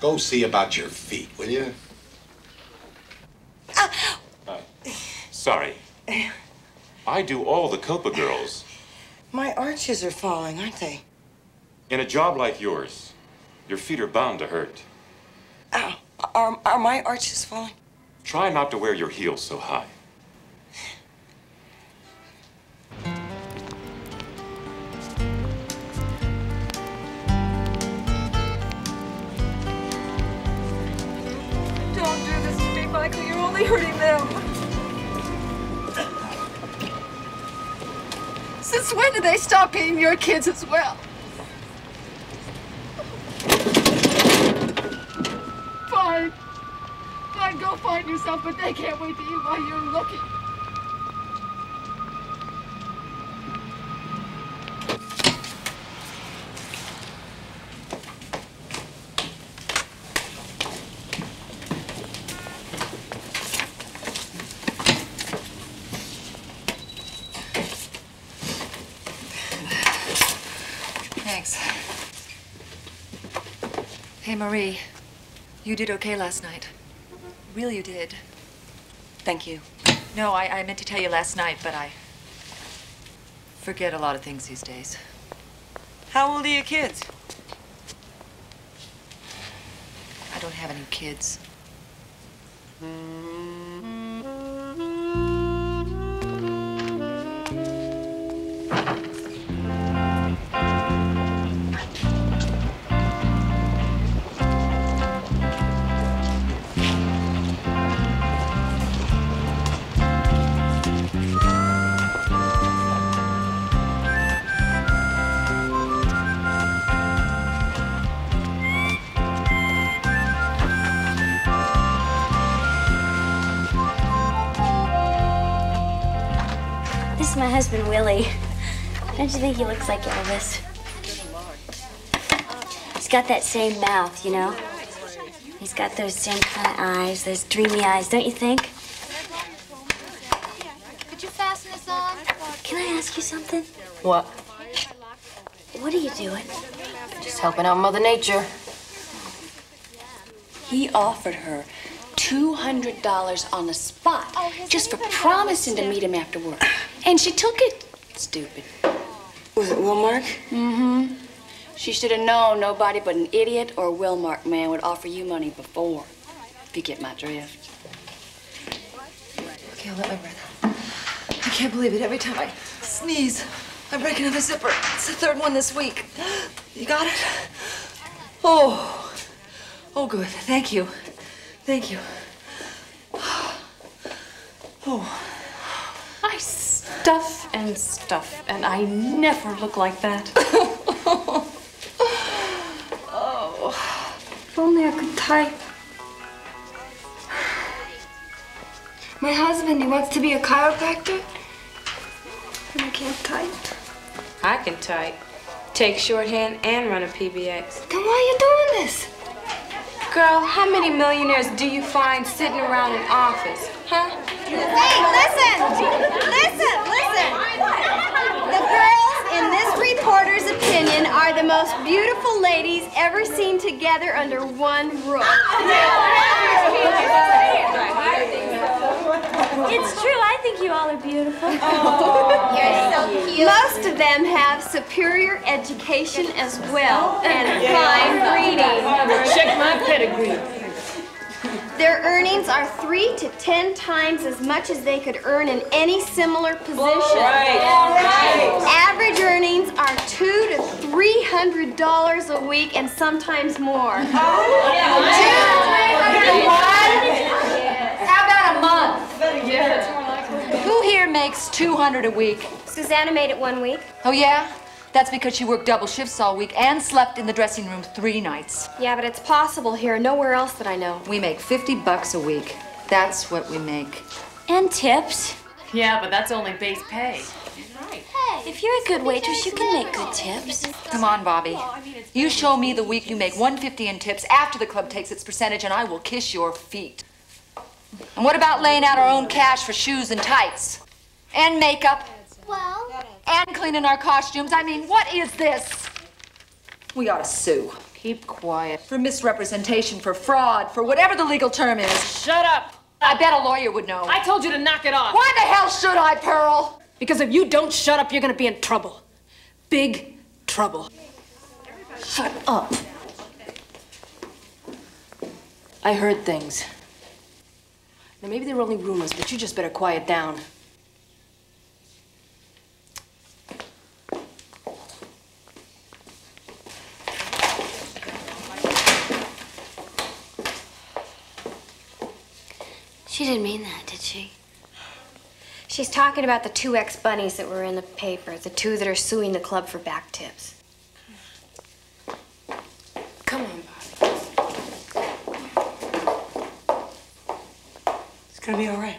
S11: Go see about your feet, will you?
S16: Sorry. I do all the Copa girls.
S2: My arches are falling, aren't they?
S16: In a job like yours, your feet are bound to hurt.
S2: Ow. Are my arches falling?
S16: Try not to wear your heels so high.
S15: Don't do this to me, Michael. You're only hurting them. Since when did they stop being your kids as well? Fine. Fine, go find yourself, but they can't wait to eat while you're looking.
S14: Thanks. Hey, Marie. You did okay last night. Really, you did.
S2: Thank you.
S14: No, I meant to tell you last night, but I forget a lot of things these days.
S2: How old are your kids?
S14: I don't have any kids.
S13: This is my husband, Willie. Don't you think he looks like Elvis? He's got that same mouth, you know? He's got those same kind of eyes, those dreamy eyes, don't you think?
S20: Could you fasten this on?
S13: Can I ask you something?
S14: What?
S13: What are you doing?
S14: Just helping out Mother Nature.
S17: He offered her $200 on the spot just for promising to meet him after work. And she took it. Stupid.
S2: Was it Wilmark?
S17: Mm-hmm. She should have known nobody but an idiot or a Wilmark man would offer you money before, if you get my drift.
S14: Okay, I'll let my breath out. I can't believe it. Every time I sneeze, I break another zipper. It's the third one this week. You got it? Oh. Oh, good. Thank you. Thank you. Oh.
S12: I stuff and stuff, and I never look like that.
S13: Oh. If only I could type. My husband, he wants to be a chiropractor. And I can't type.
S8: I can type, take shorthand, and run a PBX.
S13: Then why are you doing this?
S8: Girl, how many millionaires do you find sitting around an office? Huh?
S18: Hey, listen! Listen! The girls, in this reporter's opinion, are the most beautiful ladies ever seen together under one roof.
S13: It's true, I think you all are beautiful.
S18: You're so cute. Most of them have superior education as well, and fine breeding.
S3: Check my pedigree.
S18: Their earnings are 3 to 10 times as much as they could earn in any similar position. Average earnings are $200 to $300 a week, and sometimes more.
S17: How about a month? Who here makes $200 a week?
S18: Susanna made it 1 week.
S17: Oh, yeah? That's because she worked double shifts all week and slept in the dressing room 3 nights.
S18: Yeah, but it's possible here. Nowhere else that I know.
S17: We make $50 a week. That's what we make.
S13: And tips.
S12: Yeah, but that's only base pay.
S13: If you're a good waitress, you can make good tips.
S17: Come on, Bobby. You show me the week you make $150 in tips after the club takes its percentage, and I will kiss your feet. And what about laying out our own cash for shoes and tights? And makeup?
S18: Well...
S17: And cleaning our costumes? I mean, what is this? We ought to sue. Keep quiet. For misrepresentation, for fraud, for whatever the legal term is.
S12: Shut up!
S17: I bet a lawyer would know.
S12: I told you to knock it off.
S17: Why the hell should I, Pearl?
S12: Because if you don't shut up, you're gonna be in trouble. Big trouble.
S17: Shut up.
S12: I heard things. Now, maybe they were only rumors, but you just better quiet down.
S18: She didn't mean that, did she? She's talking about the 2 ex-bunnies that were in the paper, the 2 that are suing the club for back tips.
S12: Come on,
S2: It's gonna be all right.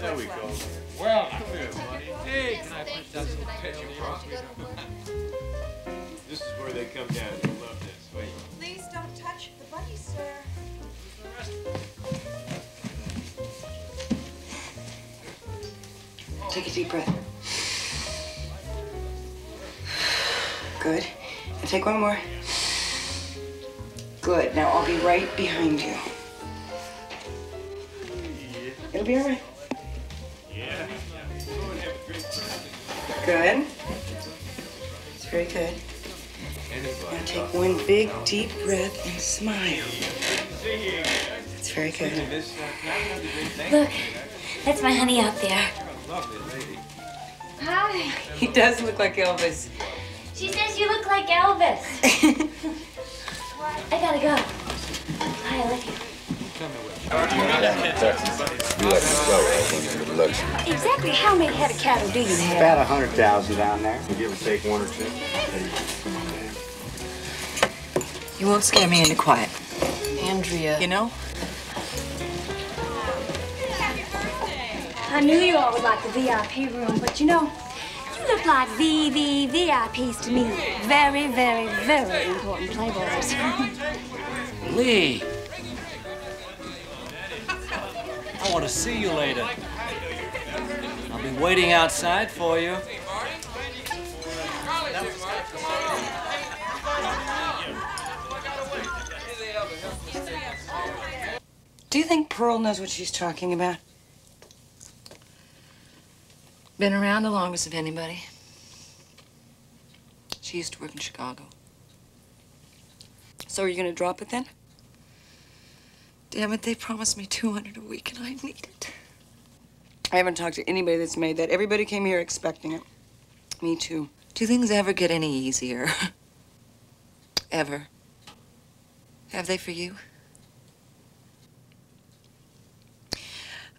S4: There we go. Well, come here, buddy. Hey, can I put that little picture across me? This is where they come down. You love this. Wait.
S15: Please don't touch the bunnies, sir.
S2: Take a deep breath. Good. Now take one more. Good. Now I'll be right behind you. It'll be all right. Good. It's very good. Now take one big, deep breath and smile. That's very good.
S13: Look, that's my honey out there.
S18: Hi.
S2: He does look like Elvis.
S13: She says you look like Elvis. I gotta go. Hi, I love you. Exactly how many head of cattle do you have?
S1: About 100,000 down there. Give or take 1 or 2.
S2: You won't scare me into quiet.
S12: Andrea.
S2: You know?
S13: I knew you all would like the VIP room, but you know, you look like VVVIPs to me. Very, very, very important playboys.
S9: Lee! I want to see you later. I'll be waiting outside for you.
S2: Do you think Pearl knows what she's talking about?
S17: Been around the longest of anybody. She used to work in Chicago.
S2: So are you gonna drop it then?
S17: Damn it, they promised me $200 a week and I need it.
S2: I haven't talked to anybody that's made that. Everybody came here expecting it. Me too.
S17: Do things ever get any easier? Ever? Have they for you?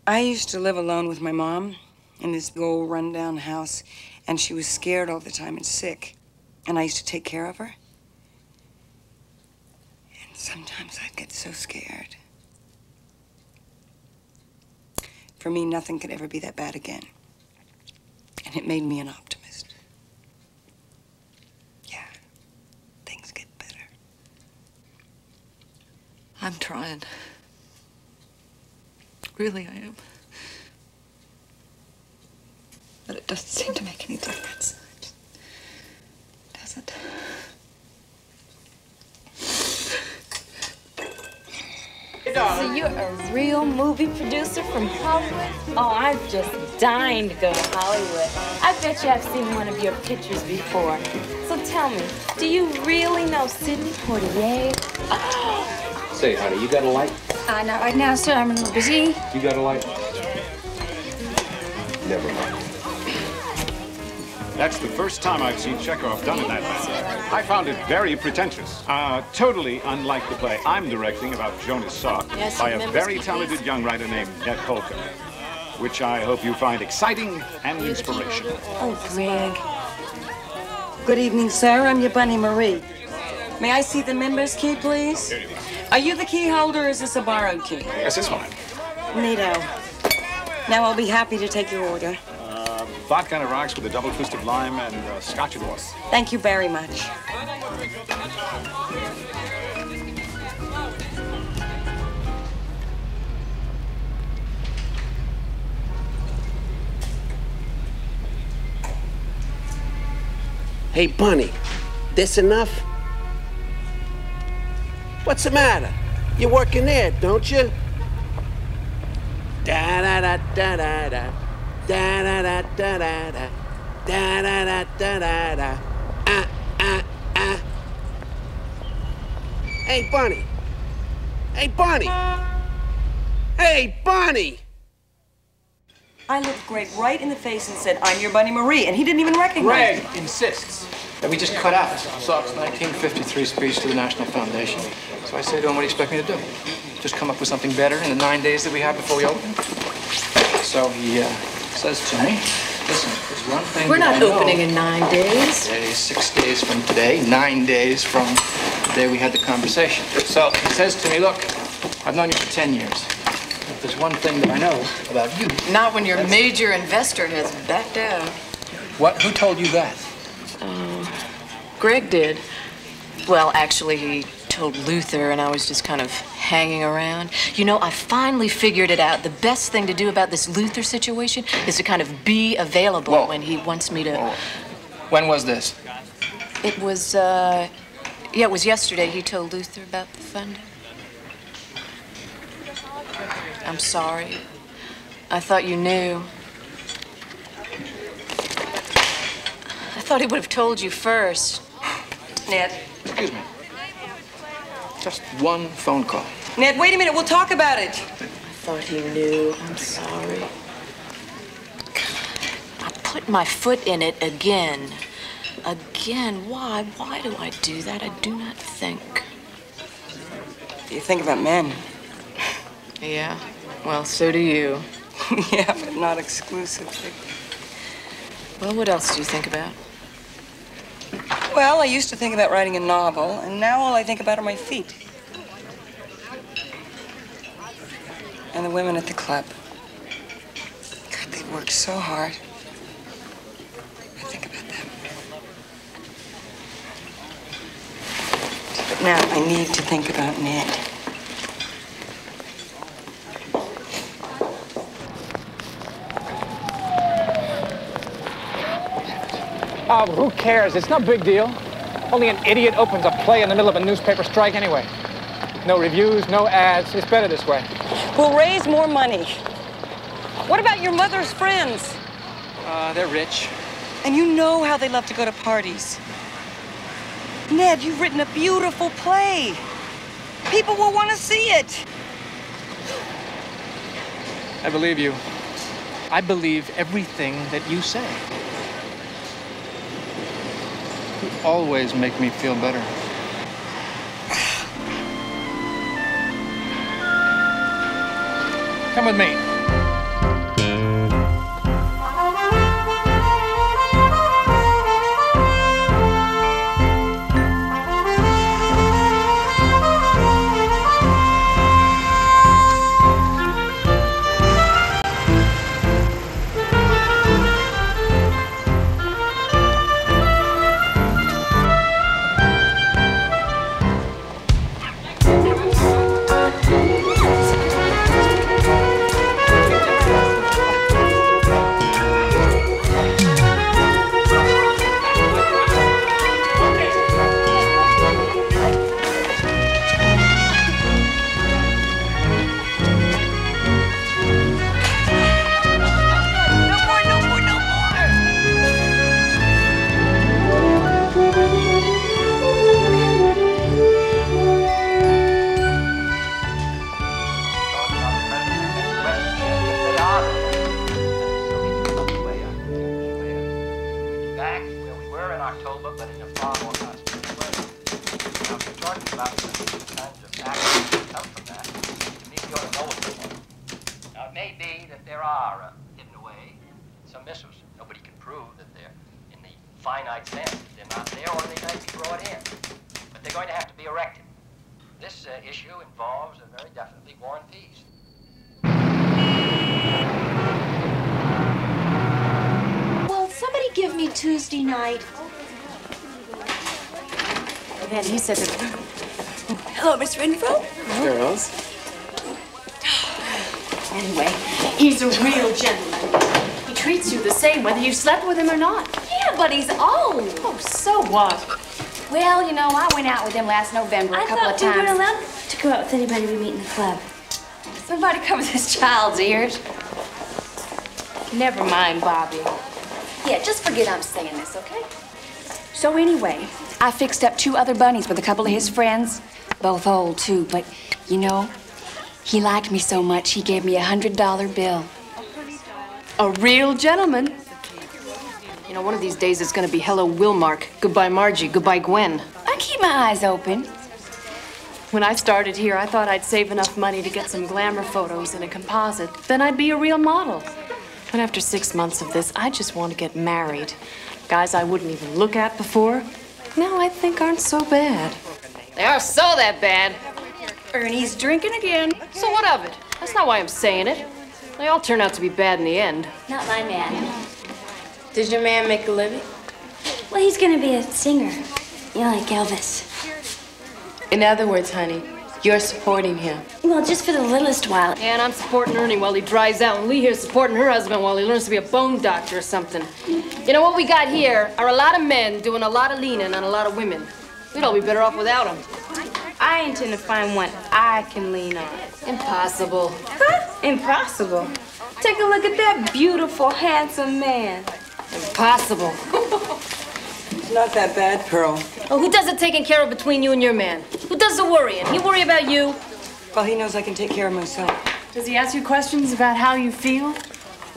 S2: I used to live alone with my mom in this old rundown house, and she was scared all the time and sick. And I used to take care of her. And sometimes I'd get so scared. For me, nothing could ever be that bad again. And it made me an optimist. Yeah, things get better.
S17: I'm trying. Really, I am. But it doesn't seem to make any difference. Does it?
S8: So you're a real movie producer from Hollywood? Oh, I'm just dying to go to Hollywood. I bet you I've seen one of your pictures before. So tell me, do you really know Sidney Poitier?
S24: Say, honey, you got a light?
S13: Not right now, sir. I'm a little busy.
S24: You got a light? Never mind.
S10: That's the first time I've seen Chekhov done in that manner. I found it very pretentious. Totally unlike the play I'm directing about Jonas Salk by a very talented young writer named Ned Holcomb, which I hope you find exciting and inspirational.
S2: Oh, Greg. Good evening, sir. I'm your Bunny Marie. May I see the member's key, please? Are you the key holder, or is this a borrowed key?
S10: Yes, it's mine.
S2: Neato. Now I'll be happy to take your order.
S10: vodka on the rocks with a double twist of lime and scotch and water.
S2: Thank you very much.
S5: Hey, Bunny, this enough? What's the matter? You're working there, don't you? Da-da-da-da-da-da. Da-da-da-da-da-da. Da-da-da-da-da-da. Hey, Bunny. Hey, Bunny. Hey, Bunny.
S2: I looked Greg right in the face and said, "I'm your Bunny Marie," and he didn't even recognize me.
S6: Greg insists that we just cut out Salk's 1953 speech to the National Foundation. So I say to him, what do you expect me to do? Just come up with something better in the 9 days that we have before we open? So he says to me, listen, there's one thing
S12: We're
S6: that
S12: not
S6: I know.
S12: opening in 9 days.
S6: Today is 6 days from today, 9 days from the day we had the conversation. So he says to me, look, I've known you for 10 years. If there's one thing that I know about you.
S12: Not when your major investor has backed out.
S6: What? Who told you that?
S12: Greg did. Well, actually, he told Luther, and I was just kind of hanging around. You know, I finally figured it out. The best thing to do about this Luther situation is to kind of be available when he wants me to...
S6: Whoa. When was this?
S12: It was, yeah, it was yesterday he told Luther about the funding. I'm sorry. I thought you knew. I thought he would have told you first.
S2: Ned.
S6: Excuse me. Just one phone call.
S2: Ned, wait a minute. We'll talk about it.
S12: I thought he knew. I'm sorry. I put my foot in it again. Again. Why? Why do I do that? I do not think.
S2: You think about men.
S12: Yeah. Well, so do you.
S2: Yeah, but not exclusively.
S12: Well, what else do you think about?
S2: Well, I used to think about writing a novel, and now all I think about are my feet. And the women at the club. God, they work so hard. I think about them. But now I need to think about Ned.
S6: Oh, who cares? It's no big deal. Only an idiot opens a play in the middle of a newspaper strike anyway. No reviews, no ads. It's better this way.
S2: We'll raise more money. What about your mother's friends?
S6: They're rich.
S2: And you know how they love to go to parties. Ned, you've written a beautiful play. People will want to see it.
S6: I believe you. I believe everything that you say. You always make me feel better. Come with me.
S13: Tuesday night.
S8: And then he said that...
S13: Hello, Miss Renfro.
S6: Girls.
S8: Anyway, he's a real gentleman. He treats you the same whether you slept with him or not.
S13: Yeah, but he's old.
S8: Oh, so what?
S13: Well, you know, I went out with him last November a couple of times. I thought we weren't allowed to go out with anybody we meet in the club. Somebody cover this child's ears.
S8: Never mind, Bobby.
S13: Yeah, just forget I'm saying this, okay? So anyway, I fixed up 2 other bunnies with a couple of his friends. Both old, too, but, you know, he liked me so much, he gave me a $100 bill.
S8: A real gentleman. You know, one of these days it's gonna be hello, Wilmark. Goodbye, Margie. Goodbye, Gwen.
S13: I keep my eyes open.
S8: When I started here, I thought I'd save enough money to get some glamour photos in a composite. Then I'd be a real model. But after 6 months of this, I just want to get married. Guys I wouldn't even look at before, now I think aren't so bad. They are so that bad.
S13: Ernie's drinking again.
S8: So what of it? That's not why I'm saying it. They all turn out to be bad in the end.
S13: Not my man.
S8: Does your man make a living?
S13: Well, he's gonna be a singer. You know, like Elvis.
S8: In other words, honey, you're supporting him.
S13: Well, just for the littlest while.
S8: Yeah, and I'm supporting Ernie while he dries out, and Lee here's supporting her husband while he learns to be a bone doctor or something. You know, what we got here are a lot of men doing a lot of leaning on a lot of women. We'd all be better off without them.
S7: I intend to find one I can lean on.
S8: Impossible.
S7: Huh? Impossible? Take a look at that beautiful, handsome man.
S8: Impossible.
S2: It's not that bad, Pearl.
S8: Oh, who does the taking care of between you and your man? Who does the worrying? He worry about you?
S2: Well, he knows I can take care of myself.
S8: Does he ask you questions about how you feel?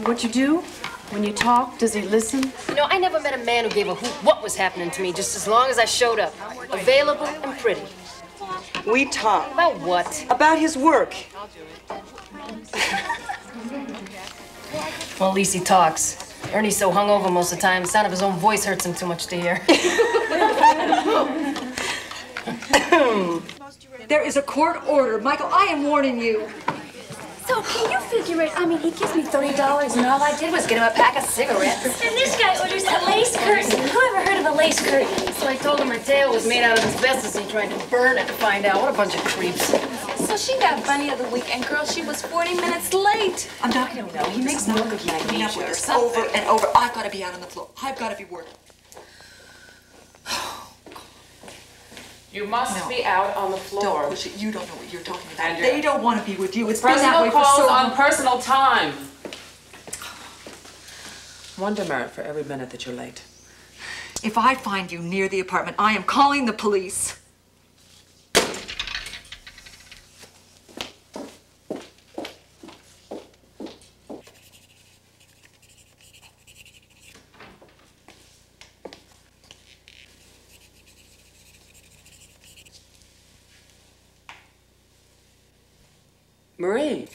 S8: What you do? When you talk, does he listen? You know, I never met a man who gave a hoot what was happening to me just as long as I showed up. Available and pretty.
S2: We talk.
S8: About what?
S2: About his work.
S8: Well, at least he talks. Ernie's so hungover most of the time, the sound of his own voice hurts him too much to hear.
S17: There is a court order. Michael, I am warning you.
S13: So can you figure it? I mean, he gives me $30 and all I did was get him a pack of cigarettes. And this guy orders a lace curtain. Who ever heard of a lace curtain?
S8: So I told him her tail was made out of asbestos and he tried to burn it to find out. What a bunch of creeps.
S14: So she got Bunny of the Week, and girl, she was 40 minutes late.
S17: I'm not gonna know. He makes me look like Asia or something. Over and over. I've got to be out on the floor. I've got to be working.
S19: You must be out on the floor.
S17: Don't push it. You don't know what you're talking about.
S19: Andrea.
S17: They don't want to be with you. It's been that
S19: Personal
S17: way for so
S19: calls
S17: long.
S19: on personal time. One demerit for every minute that you're late.
S17: If I find you near the apartment, I am calling the police.
S19: Marie.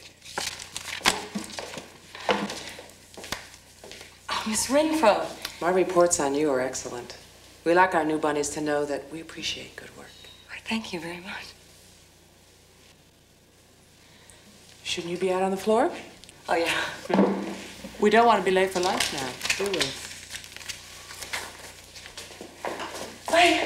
S2: Oh, Miss Renfro.
S19: My reports on you are excellent. We like our new bunnies to know that we appreciate good work.
S2: Why, thank you very much.
S19: Shouldn't you be out on the floor?
S2: Oh, yeah.
S19: We don't want to be late for lunch now, do we?
S2: Bye.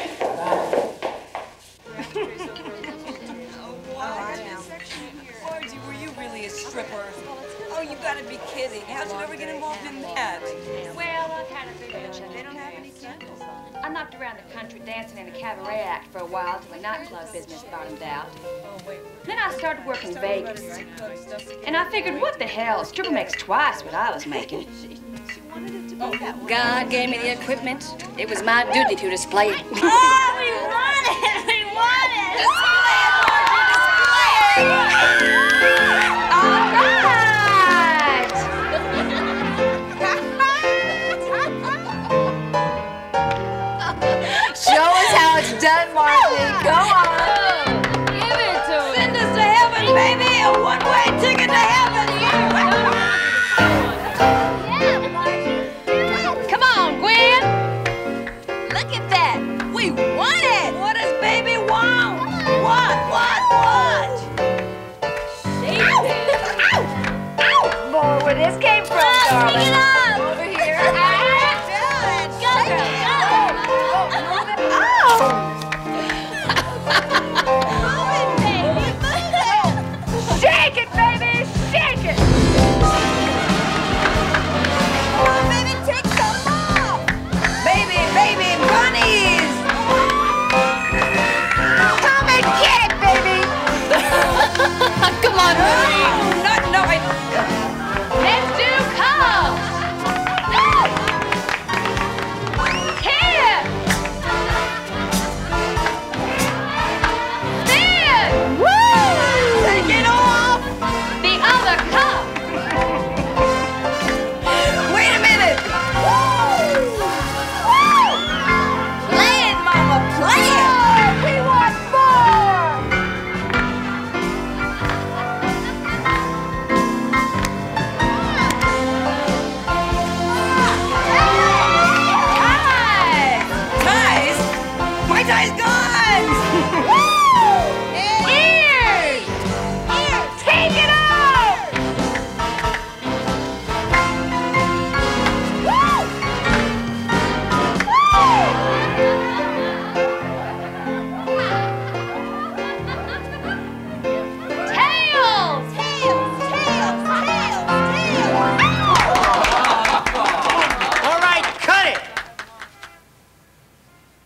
S15: Margie, were you really a stripper? Oh, you gotta be kidding. How'd you ever get involved in that?
S21: Well, I kind of figured it. They don't have any candles. I knocked around the country dancing in a cabaret act for a while till the nightclub business bottomed out. Then I started working in Vegas. And I figured, what the hell? A stripper makes twice what I was making.
S13: God gave me the equipment. It was my duty to display it.
S21: Oh, we won it! We won it! All right!
S13: Show us how it's done, Margie. Go on.
S21: Give it to him.
S15: Send us to heaven, baby. A one-way ticket to heaven.
S21: Come on, Gwen. Look at that. We won it.
S15: What does baby want? What?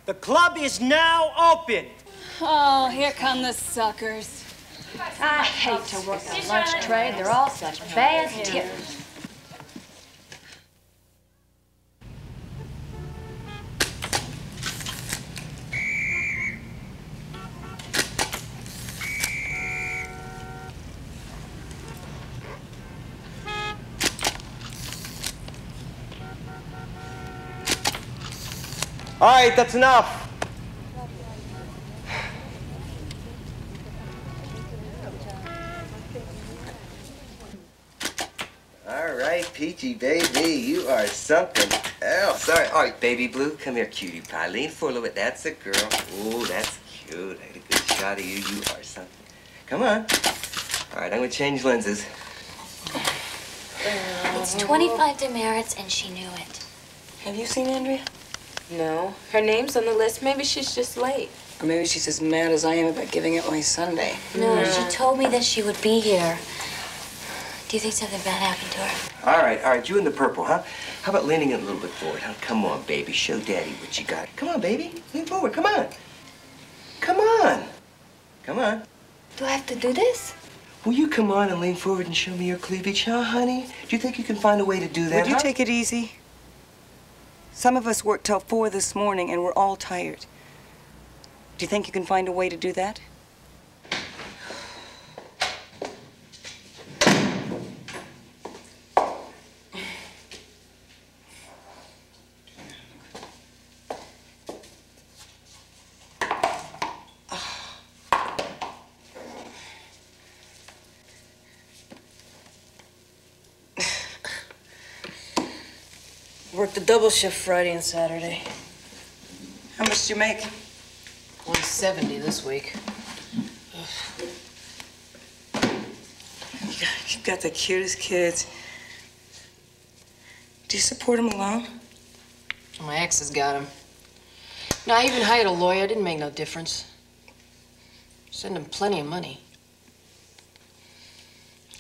S11: The club is now open.
S21: Oh, here come the suckers.
S8: I hate to work the lunch trade. They're all such bad tippers.
S11: All right, that's enough.
S16: All right, Peachy, baby, you are something else. Sorry. All right, baby blue, come here, cutie pie. Lean forward a bit. That's a girl. Ooh, that's cute. I get a good shot of you. You are something. Come on. All right, I'm gonna change lenses.
S13: It's 25 demerits, and she knew it.
S2: Have you seen Andrea?
S17: No. Her name's on the list. Maybe she's just late.
S2: Or maybe she's as mad as I am about giving up my Sunday.
S13: No, she told me that she would be here. Do you think something bad happened to her?
S16: All right, you in the purple, huh? How about leaning it a little bit forward, huh? Come on, baby, show Daddy what you got. Come on, baby, lean forward, come on. Come on. Come on.
S13: Do I have to do this?
S16: Will you come on and lean forward and show me your cleavage, huh, honey? Do you think you can find a way to do that,
S2: Would you take it easy? Some of us worked till 4 this morning and we're all tired. Do you think you can find a way to do that?
S14: Worked a double shift Friday and Saturday.
S2: How much do you make?
S14: 170 this week.
S2: You've got the cutest kids. Do you support them alone?
S14: My ex has got him. No, I even hired a lawyer. It didn't make no difference. Send him plenty of money.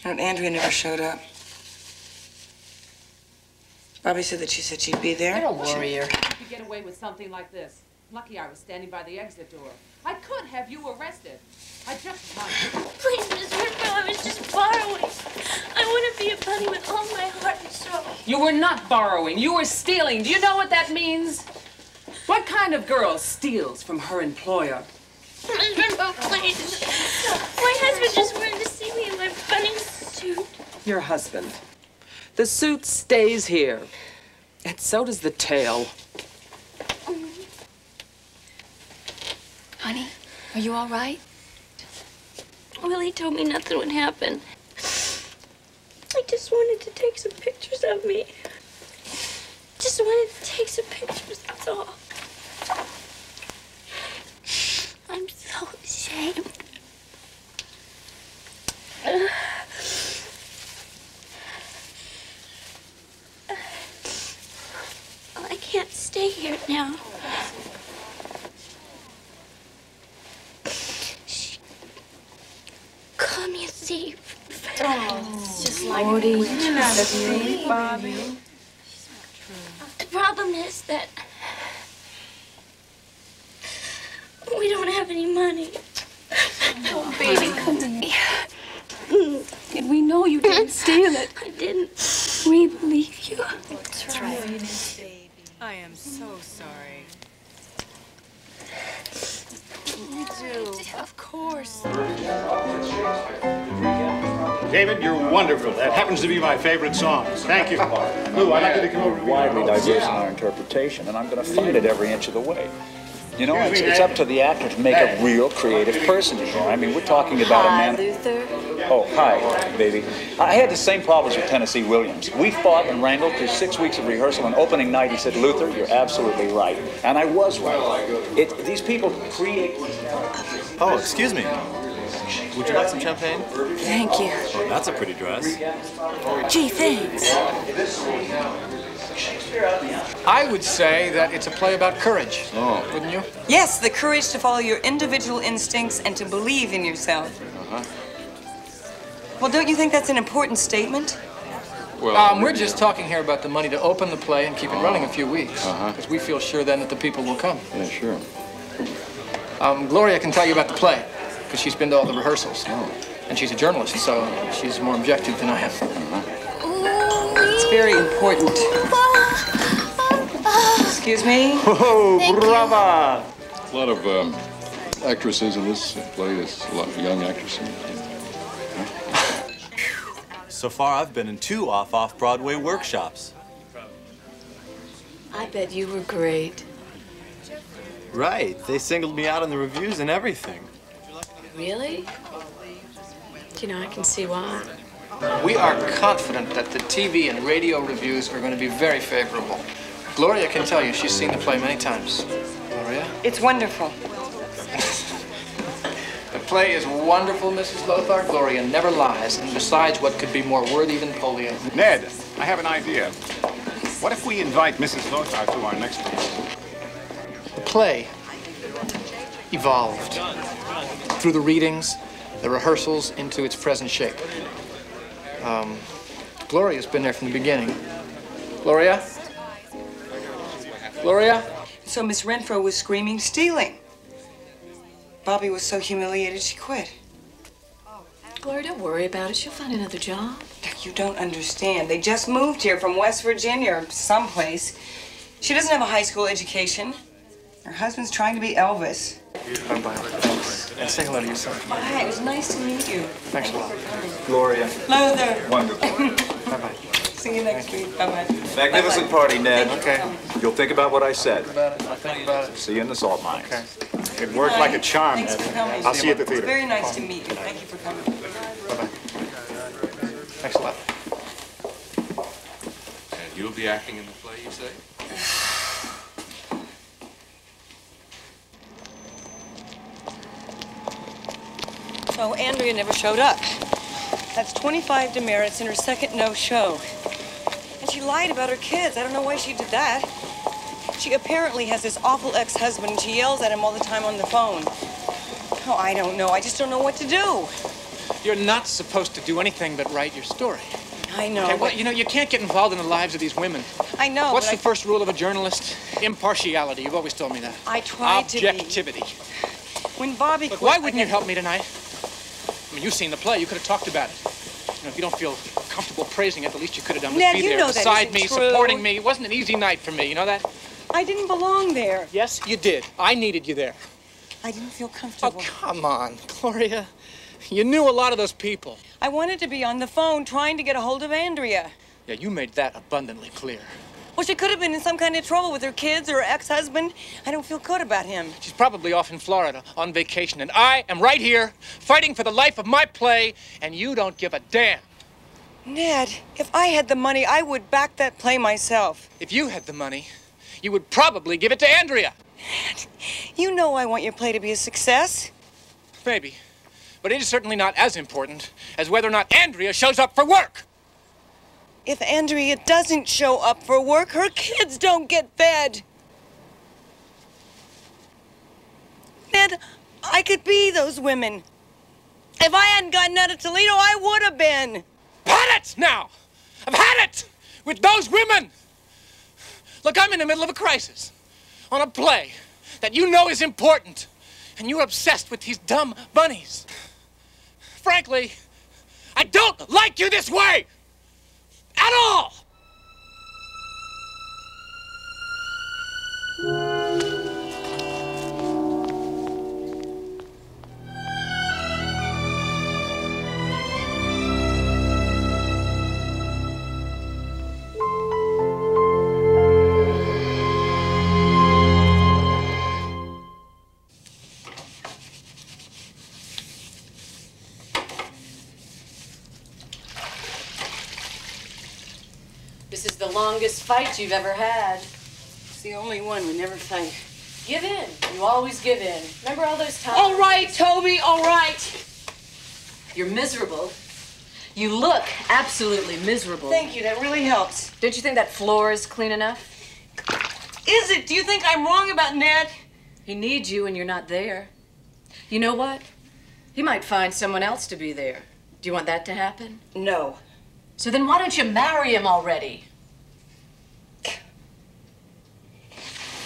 S2: And Andrea never showed up. Bobby said that she said she'd be there.
S14: Don't worry her.
S22: You get away with something like this. Lucky I was standing by the exit door. I could have you arrested. I just might.
S21: Please, Miss Woodrow, I was just borrowing. I want to be a bunny with all my heart and soul.
S22: You were not borrowing. You were stealing. Do you know what that means? What kind of girl steals from her employer?
S21: Miss Woodrow, please. My husband just wanted to see me in my bunny suit.
S22: Your husband. The suit stays here. And so does the tail.
S21: Honey, are you all right? Willie told me nothing would happen. I just wanted to take some pictures of me. Just wanted to take some pictures, that's all. I'm so ashamed. I can't stay here now. Come, you see. It's just like
S14: Morty,
S21: you're not
S14: sweet,
S21: Bobby. The problem is that we don't have any money. Oh, baby, come here. And we know you didn't steal it. I didn't. We believe you.
S15: That's right. Baby. I am so sorry. We do. Of course.
S10: David, you're wonderful. That happens to be my favorite song. Thank you. Lou, I'd like you to come over.
S23: Widely diverse in our interpretation, and I'm going to fight it every inch of the way. You know, it's up to the actor to make a real creative person here. I mean, we're talking about a man...
S14: Luther.
S23: Oh, hi, baby. I had the same problems with Tennessee Williams. We fought and wrangled through 6 weeks of rehearsal. On opening night, he said, Luther, you're absolutely right. And I was right. These people create...
S25: Oh, excuse me. Would you like some champagne?
S14: Thank you.
S25: Oh, that's a pretty dress.
S14: Gee, thanks.
S6: I would say that it's a play about courage.
S25: Oh.
S6: Wouldn't you?
S2: Yes, the courage to follow your individual instincts and to believe in yourself.
S25: Uh-huh.
S2: Well, don't you think that's an important statement?
S6: Well, we're just talking here about the money to open the play and keep it running a few weeks. Because we feel sure then that the people will come.
S24: Yeah, sure.
S6: Gloria can tell you about the play, because she's been to all the rehearsals. And she's a journalist, so she's more objective than I am.
S2: It's very important. Excuse me?
S25: Oh, brava!
S1: A lot of actresses in this play. There's a lot of young actresses.
S25: So far, I've been in 2 off-Broadway workshops.
S12: I bet you were great.
S25: Right. They singled me out in the reviews and everything.
S12: Really? You know, I can see why.
S6: We are confident that the TV and radio reviews are going to be very favorable. Gloria can tell you she's seen the play many times. Gloria?
S2: It's wonderful.
S6: The play is wonderful, Mrs. Lothar. Gloria never lies, and besides, what could be more worthy than polio?
S10: Ned, I have an idea. What if we invite Mrs. Lothar to our next rehearsal?
S6: The play evolved through the readings, the rehearsals, into its present shape. Gloria's been there from the beginning. Gloria? Gloria?
S2: So Miss Renfro was screaming, stealing. Bobby was so humiliated she quit.
S12: Gloria, don't worry about it. She'll find another job.
S2: You don't understand. They just moved here from West Virginia or someplace. She doesn't have a high school education. Her husband's trying to be Elvis.
S6: Bye-bye. Thanks. And say hello to your son.
S2: Hi, it was nice to meet you.
S6: Thanks a lot.
S23: Gloria.
S2: Lothar.
S23: Wonderful.
S6: Bye-bye.
S2: See you next week. Bye-bye.
S23: Magnificent party, Ned.
S6: Okay.
S23: You'll think about what I said.
S6: I'll think about it.
S23: See you in the salt mines.
S6: Okay.
S10: It worked like a charm,
S2: Thanks
S10: Ned.
S2: for coming.
S10: I'll see you at the
S2: It's
S10: theater.
S2: very nice to meet you. Thank you for coming.
S6: Bye-bye. Thanks a lot.
S1: And you'll be acting in the play, you say?
S2: So Andrea never showed up. That's 25 demerits in her second no-show. And she lied about her kids. I don't know why she did that. She apparently has this awful ex-husband, and she yells at him all the time on the phone. Oh, I don't know. I just don't know what to do.
S6: You're not supposed to do anything but write your story.
S2: I know.
S6: Okay, well, you know, you can't get involved in the lives of these women.
S2: I know.
S6: What's
S2: but
S6: the first rule of a journalist? Impartiality. You've always told me that.
S2: I tried to be.
S6: Objectivity.
S2: When Bobby
S6: Look,
S2: quit,
S6: why wouldn't you help me tonight? I mean, you've seen the play. You could have talked about it. You know, if you don't feel comfortable praising it, the least you could have done was
S2: Ned,
S6: be
S2: you
S6: there
S2: know that
S6: beside
S2: isn't
S6: me,
S2: true.
S6: supporting me. It wasn't an easy night for me. You know that?
S2: I didn't belong there.
S6: Yes, you did. I needed you there.
S2: I didn't feel comfortable.
S6: Oh, come on, Gloria. You knew a lot of those people.
S2: I wanted to be on the phone trying to get a hold of Andrea.
S6: Yeah, you made that abundantly clear.
S2: Well, she could have been in some kind of trouble with her kids or her ex-husband. I don't feel good about him.
S6: She's probably off in Florida on vacation, and I am right here fighting for the life of my play, and you don't give a damn.
S2: Ned, if I had the money, I would back that play myself.
S6: If you had the money, you would probably give it to Andrea.
S2: Ned, you know I want your play to be a success.
S6: Maybe, but it is certainly not as important as whether or not Andrea shows up for work.
S2: If Andrea doesn't show up for work, her kids don't get fed. Ned, I could be those women. If I hadn't gotten out of Toledo, I would have been.
S6: I've had it now! I've had it with those women! Look, I'm in the middle of a crisis on a play that you know is important, and you're obsessed with these dumb bunnies. Frankly, I don't like you this way! At all!
S12: This is the longest fight you've ever had.
S2: It's the only one. We never fight.
S12: Give in. You always give in. Remember all those times?
S2: All right, Toby, all right.
S12: You're miserable. You look absolutely miserable.
S2: Thank you, that really helps.
S12: Don't you think that floor is clean enough?
S2: Is it? Do you think I'm wrong about Ned?
S12: He needs you and you're not there. You know what? He might find someone else to be there. Do you want that to happen?
S2: No.
S12: So then why don't you marry him already?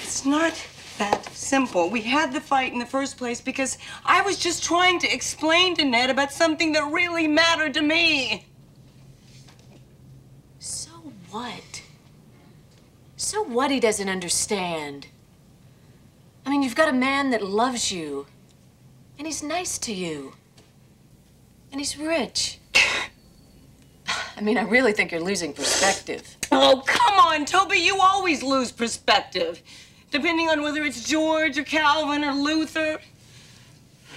S2: It's not that simple. We had the fight in the first place because I was just trying to explain to Ned about something that really mattered to me.
S12: So what? So what he doesn't understand? I mean, you've got a man that loves you, and he's nice to you, and he's rich. I mean, I really think you're losing perspective.
S2: Oh, come on, Toby. You always lose perspective, depending on whether it's George or Calvin or Luther.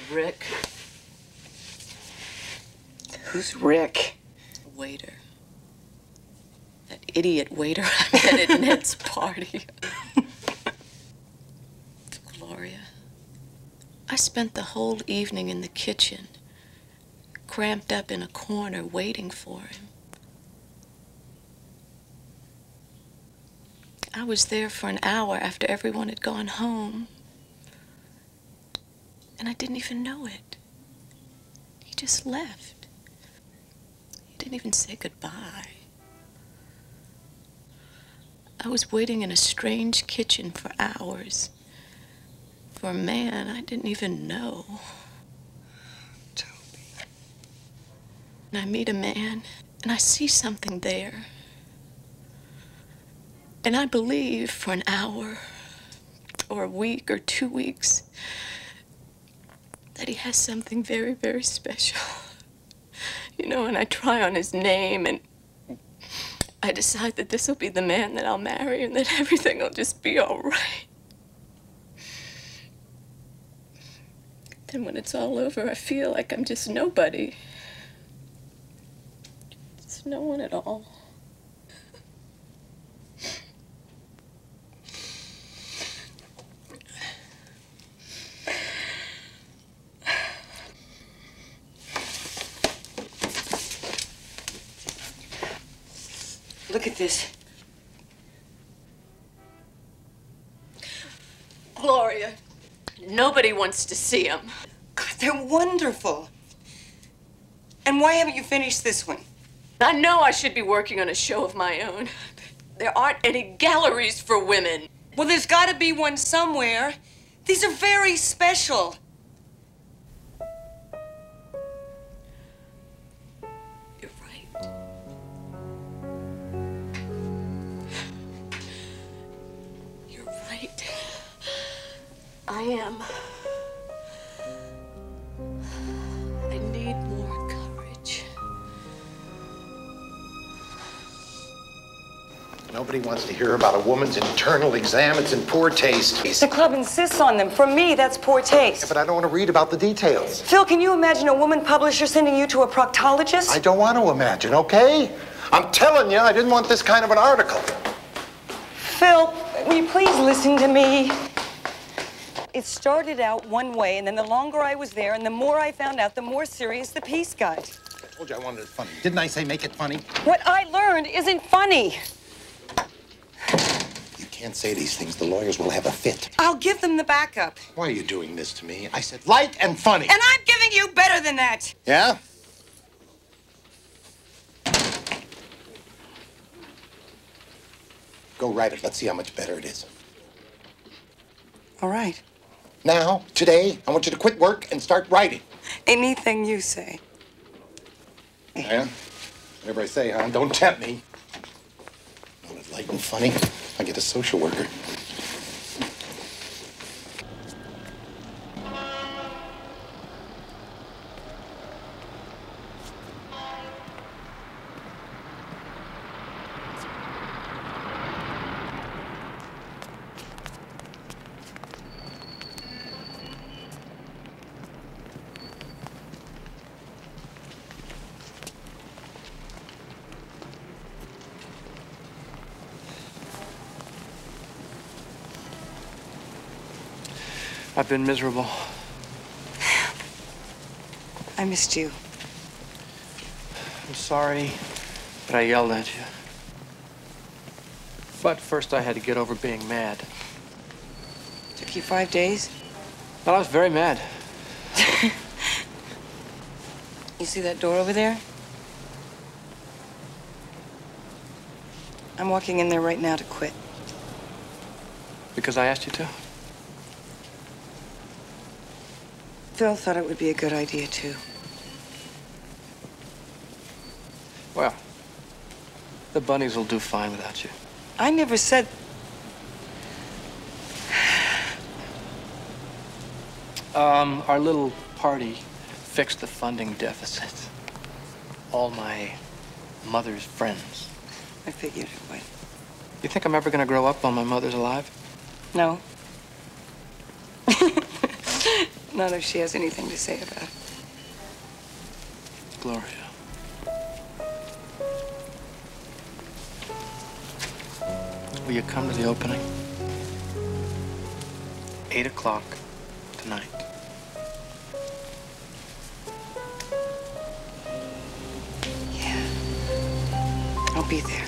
S12: Rick.
S2: Who's Rick?
S12: Waiter. That idiot waiter I met at Ned's party. Gloria. I spent the whole evening in the kitchen, cramped up in a corner waiting for him. I was there for an hour after everyone had gone home. And I didn't even know it. He just left. He didn't even say goodbye. I was waiting in a strange kitchen for hours for a man I didn't even know.
S2: Toby.
S12: And I meet a man, and I see something there. And I believe for an hour, or a week, or 2 weeks, that he has something very, very special. You know, and I try on his name, and I decide that this will be the man that I'll marry, and that everything will just be all right. Then when it's all over, I feel like I'm just nobody. It's no one at all.
S2: Look at this.
S12: Gloria, nobody wants to see them.
S2: God, they're wonderful. And why haven't you finished this one?
S12: I know I should be working on a show of my own. There aren't any galleries for women.
S2: Well, there's got to be one somewhere. These are very special.
S12: You're right. You're right. I am. I need more courage.
S3: Nobody wants to hear about a woman's internal exam. It's in poor taste.
S2: The club insists on them. For me, that's poor taste.
S3: Yeah, but I don't want to read about the details.
S2: Phil, can you imagine a woman publisher sending you to a proctologist?
S3: I don't want to imagine, okay? I'm telling you, I didn't want this kind of an article.
S2: Phil, will you please listen to me? It started out one way, and then the longer I was there and the more I found out, the more serious the piece got.
S3: I told you I wanted it funny. Didn't I say make it funny?
S2: What I learned isn't funny.
S3: You can't say these things. The lawyers will have a fit.
S2: I'll give them the backup.
S3: Why are you doing this to me? I said light and funny.
S2: And I'm giving you better than that.
S3: Yeah? Go write it. Let's see how much better it is.
S2: All right.
S3: Now, today, I want you to quit work and start writing.
S2: Anything you say.
S3: Yeah? Whatever I say, huh? Don't tempt me. Want it light and funny? I get a social worker.
S6: I've been miserable.
S2: I missed you.
S6: I'm sorry, but I yelled at you. But first I had to get over being mad.
S2: Took you 5 days?
S6: Well, I was very mad.
S2: You see that door over there? I'm walking in there right now to quit.
S6: Because I asked you to?
S2: Phil thought it would be a good idea, too.
S6: Well, the bunnies will do fine without you.
S2: I never said...
S6: Our little party fixed the funding deficit. All my mother's friends.
S2: I figured it would.
S6: You think I'm ever gonna grow up while my mother's alive?
S2: No. Not if she has anything to say about it.
S6: Gloria. Will you come to the opening? 8 o'clock tonight.
S2: Yeah. I'll be there.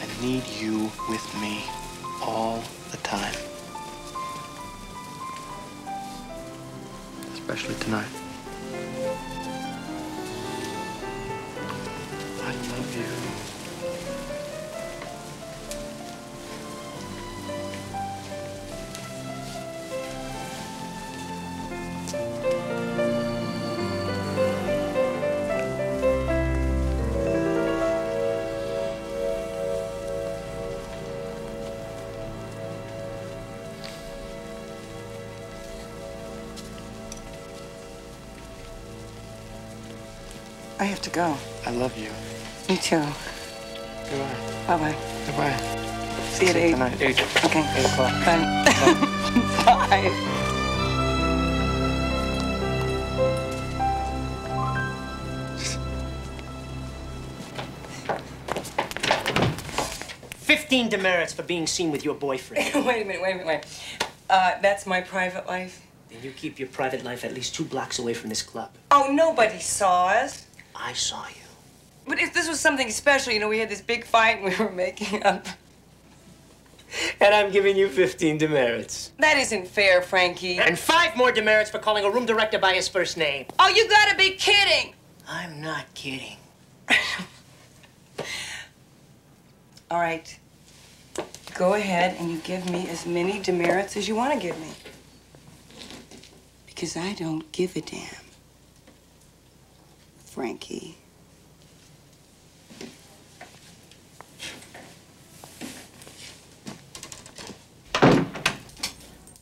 S6: I need you with me all the time. Especially tonight. I love you.
S2: I have to go.
S6: I love you.
S2: Me too.
S6: Goodbye.
S2: Bye-bye.
S6: Goodbye.
S2: See you at 8.
S6: Tonight, 8.
S2: Okay.
S6: 8 o'clock.
S2: Bye. Bye.
S11: 15 demerits for being seen with your boyfriend.
S2: Wait a minute. That's my private life?
S11: Then you keep your private life at least 2 blocks away from this club.
S2: Oh, nobody saw us.
S11: I saw you.
S2: But if this was something special, you know, we had this big fight and we were making up.
S11: And I'm giving you 15 demerits.
S2: That isn't fair, Frankie.
S11: And 5 more demerits for calling a room director by his first name.
S2: Oh, you gotta be kidding!
S11: I'm not kidding.
S2: All right. Go ahead and you give me as many demerits as you want to give me. Because I don't give a damn. Frankie.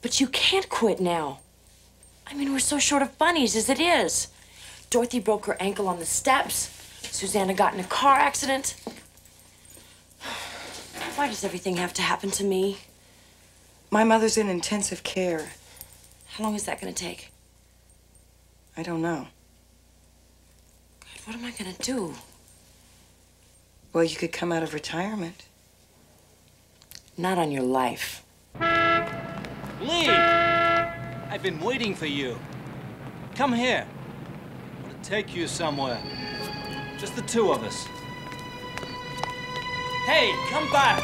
S8: But you can't quit now. I mean, we're so short of bunnies as it is. Dorothy broke her ankle on the steps. Susanna got in a car accident. Why does everything have to happen to me?
S2: My mother's in intensive care.
S8: How long is that gonna take?
S2: I don't know.
S8: God, what am I gonna do?
S2: Well, you could come out of retirement.
S8: Not on your life.
S11: Lee! I've been waiting for you. Come here. I want to take you somewhere. Just the 2 of us. Hey, come back!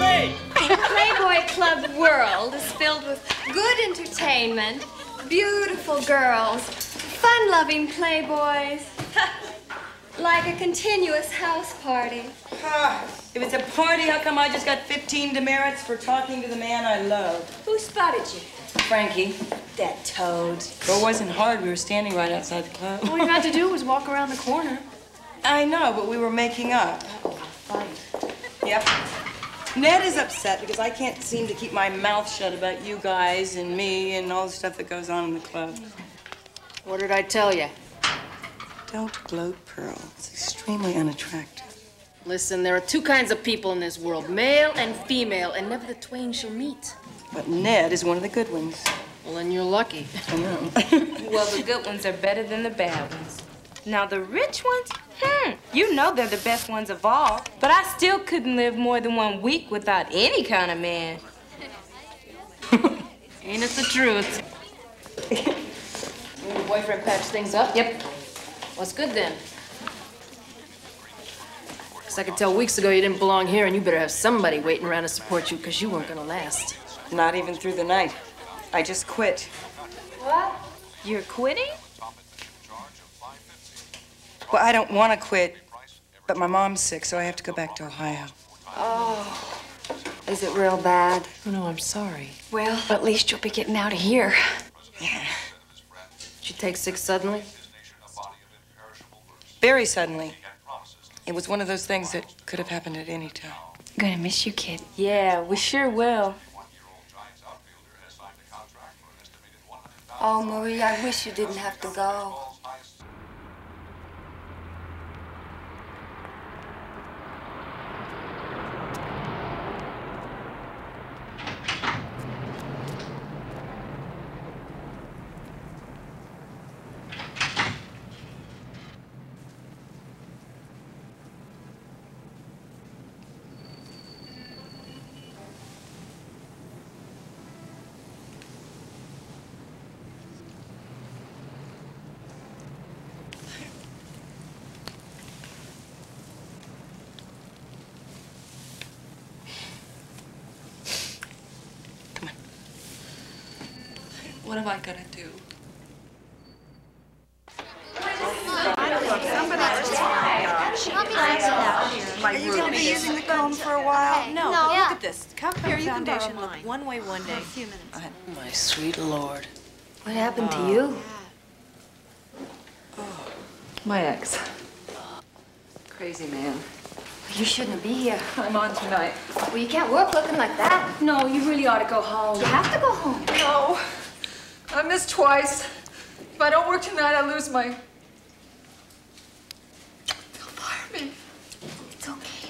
S11: Lee!
S7: The Playboy Club world is filled with good entertainment, beautiful girls, fun-loving playboys. Like a continuous house party.
S2: If it's a party, how come I just got 15 demerits for talking to the man I love?
S7: Who spotted you?
S2: Frankie.
S7: That toad.
S2: Well, it wasn't hard. We were standing right outside the club.
S7: All you had to do was walk around the corner.
S2: I know, but we were making up. Yep. Ned is upset because I can't seem to keep my mouth shut about you guys and me and all the stuff that goes on in the club.
S17: What did I tell you?
S2: Don't gloat, Pearl. It's extremely unattractive.
S17: Listen, there are 2 kinds of people in this world, male and female, and never the twain shall meet.
S2: But Ned is one of the good ones.
S17: Well, then you're lucky.
S2: I know.
S8: Well, the good ones are better than the bad ones. Now, the rich ones, you know they're the best ones of all. But I still couldn't live more than 1 week without any kind of man. Ain't it the truth?
S17: Your boyfriend patched things up? Yep. What's good then? Because I could tell weeks ago you didn't belong here and you better have somebody waiting around to support you because you weren't going to last.
S2: Not even through the night. I just quit.
S8: What? You're quitting?
S2: Well, I don't want to quit, but my mom's sick, so I have to go back to Ohio.
S13: Oh, is it real bad?
S12: Oh, no, I'm sorry.
S13: Well, at least you'll be getting out of here.
S2: Yeah.
S17: Did you take sick suddenly?
S2: Very suddenly. It was one of those things that could have happened at any time.
S13: Gonna miss you, kid.
S8: Yeah, we sure will.
S13: Oh, Marie, I wish you didn't have to go.
S14: What am I gonna do?
S15: Are you gonna be using the comb for a while?
S14: No,
S15: No.
S14: but look at this. Calculator
S15: Here, you can borrow
S14: foundation
S15: mine.
S14: looked one way one day.
S15: For a few minutes.
S14: Oh, my sweet Lord.
S13: What happened to you?
S14: My ex. Crazy man.
S13: You shouldn't be here.
S14: I'm on tonight.
S7: Well, you can't work looking like that.
S13: No, you really ought to go home.
S7: You have to go home.
S14: No. I missed twice. If I don't work tonight, I lose my... They'll fire me.
S7: It's okay.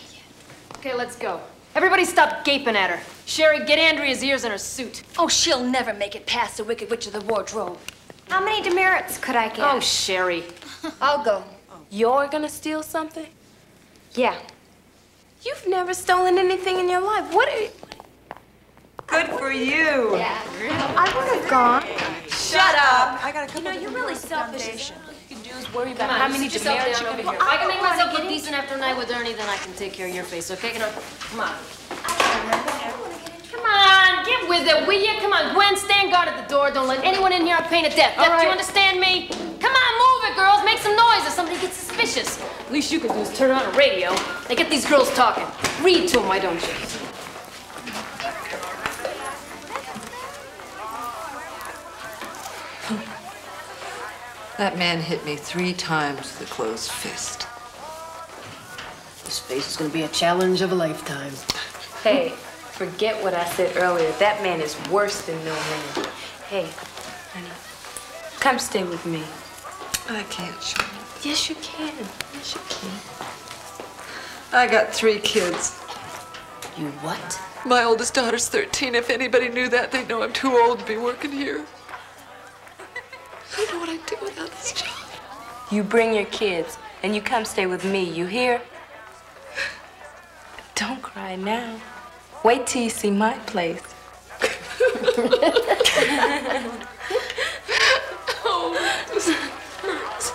S17: Okay, let's go. Everybody stop gaping at her. Sherry, get Andrea's ears in her suit.
S13: Oh, she'll never make it past the Wicked Witch of the Wardrobe.
S7: How many demerits could I get?
S17: Oh, Sherry.
S7: I'll go.
S8: You're gonna steal something?
S7: Yeah.
S8: You've never stolen anything in your life. What are you...
S2: Good for you.
S7: Yeah.
S8: I would have gone.
S2: Shut up.
S15: I got a couple
S8: You know, you're really selfish. All you can do is worry about
S17: Come on,
S8: how many
S17: sit yourself
S8: demerits
S17: down
S8: you're
S17: over
S8: gonna
S17: here. If I can make
S8: Oh,
S17: myself
S8: I
S17: look
S8: get it.
S17: decent after a night with Ernie, then I can take care of your face, okay? Come on. Come on, get with it, will you? Come on, Gwen, stand guard at the door. Don't let anyone in here. I'll paint to death.
S8: All
S17: Do you
S8: right.
S17: understand me? Come on, move it, girls. Make some noise if somebody gets suspicious. Least you can do is turn on a radio. They get these girls talking. Read to them, why don't you?
S14: That man hit me 3 times with a closed fist.
S17: This face is gonna be a challenge of a lifetime.
S8: Hey, forget what I said earlier. That man is worse than no man. Hey, honey, come stay with me.
S14: I can't, Charlotte.
S8: Yes, you can. Yes, you can.
S14: I got 3 kids.
S17: You what?
S14: My oldest daughter's 13. If anybody knew that, they'd know I'm too old to be working here. I don't know what I'd do without this job.
S8: You bring your kids and you come stay with me, you hear? Don't cry now. Wait till you see my place.
S14: Oh, this hurts.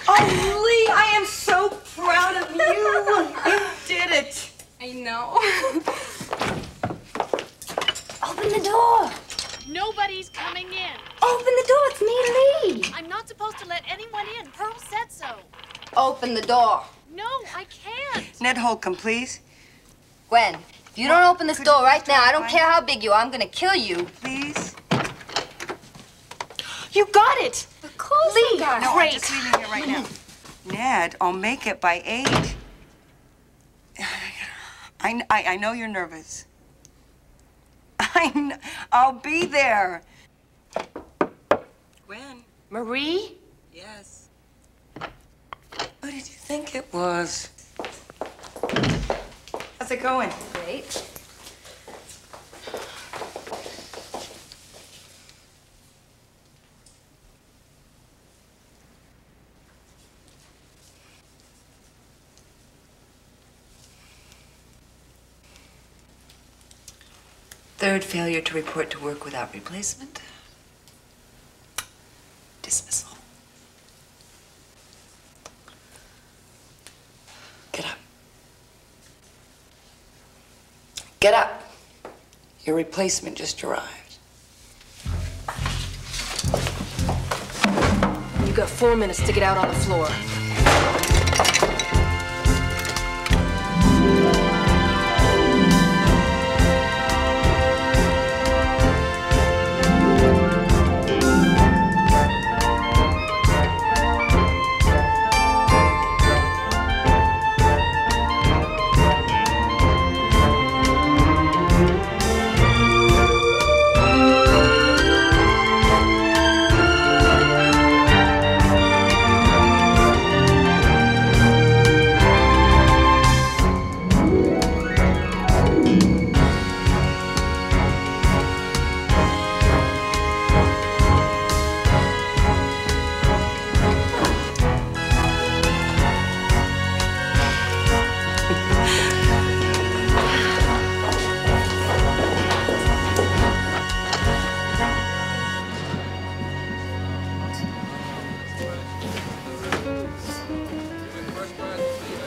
S2: Oh, Lee, I am so proud of you. You did it.
S8: I know.
S13: Open the door.
S4: Nobody's coming in.
S13: Open the door. It's me, Lee.
S4: I'm not supposed to let anyone in. Pearl said so.
S7: Open the door.
S4: No, I can't.
S2: Ned Holcomb, please.
S7: Gwen, if you don't open this door right now, I don't care how big you are, I'm gonna kill you.
S2: Please.
S8: You got it.
S7: Of course
S8: Lee,
S7: I got it.
S2: No, I'm just leaving here right now. Ned, I'll make it by 8. I know you're nervous. I'll be there. Gwen.
S8: Marie?
S2: Yes. Who did you think it was? How's it going?
S7: Great.
S5: Third, failure to report to work without replacement. Dismissal. Get up.
S2: Your replacement just arrived.
S17: You've got 4 minutes to get out on the floor.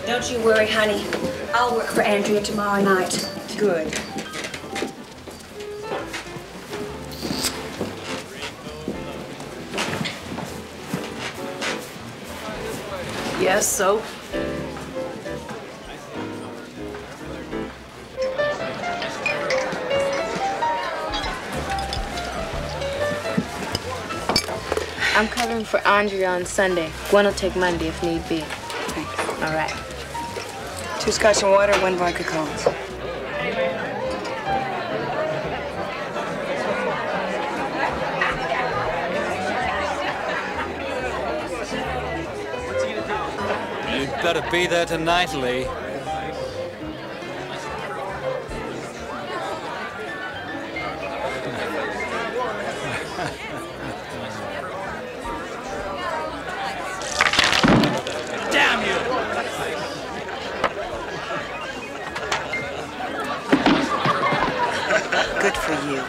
S13: Don't you worry, honey. I'll work for Andrea tomorrow night.
S2: Good.
S17: Yes, so?
S8: I'm covering for Andrea on Sunday. Gwen will take Monday if need be.
S2: Thanks.
S8: All right.
S2: 2 scotch and water, 1 vodka Collins.
S11: You'd better be there tonight, Lee. Damn you!
S2: Good for you.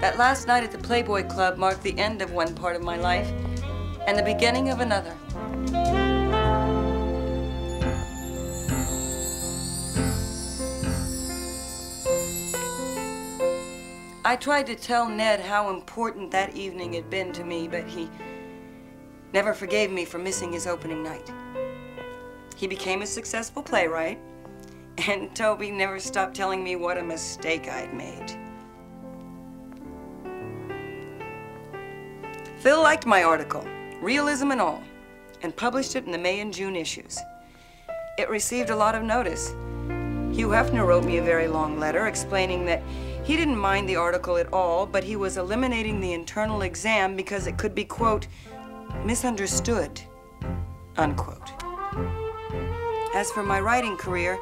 S2: That last night at the Playboy Club marked the end of one part of my life and the beginning of another. I tried to tell Ned how important that evening had been to me, but he never forgave me for missing his opening night. He became a successful playwright, and Toby never stopped telling me what a mistake I'd made. Phil liked my article, realism and all, and published it in the May and June issues. It received a lot of notice. Hugh Hefner wrote me a very long letter explaining that he didn't mind the article at all, but he was eliminating the internal exam because it could be, quote, misunderstood, unquote. As for my writing career,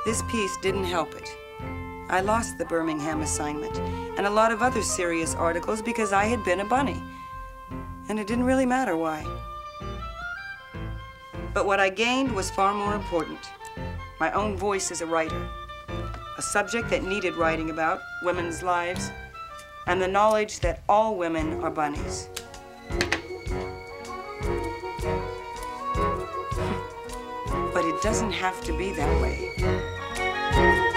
S2: this piece didn't help it. I lost the Birmingham assignment and a lot of other serious articles because I had been a bunny. And it didn't really matter why. But what I gained was far more important. My own voice as a writer. A subject that needed writing about, women's lives, and the knowledge that all women are bunnies. But it doesn't have to be that way.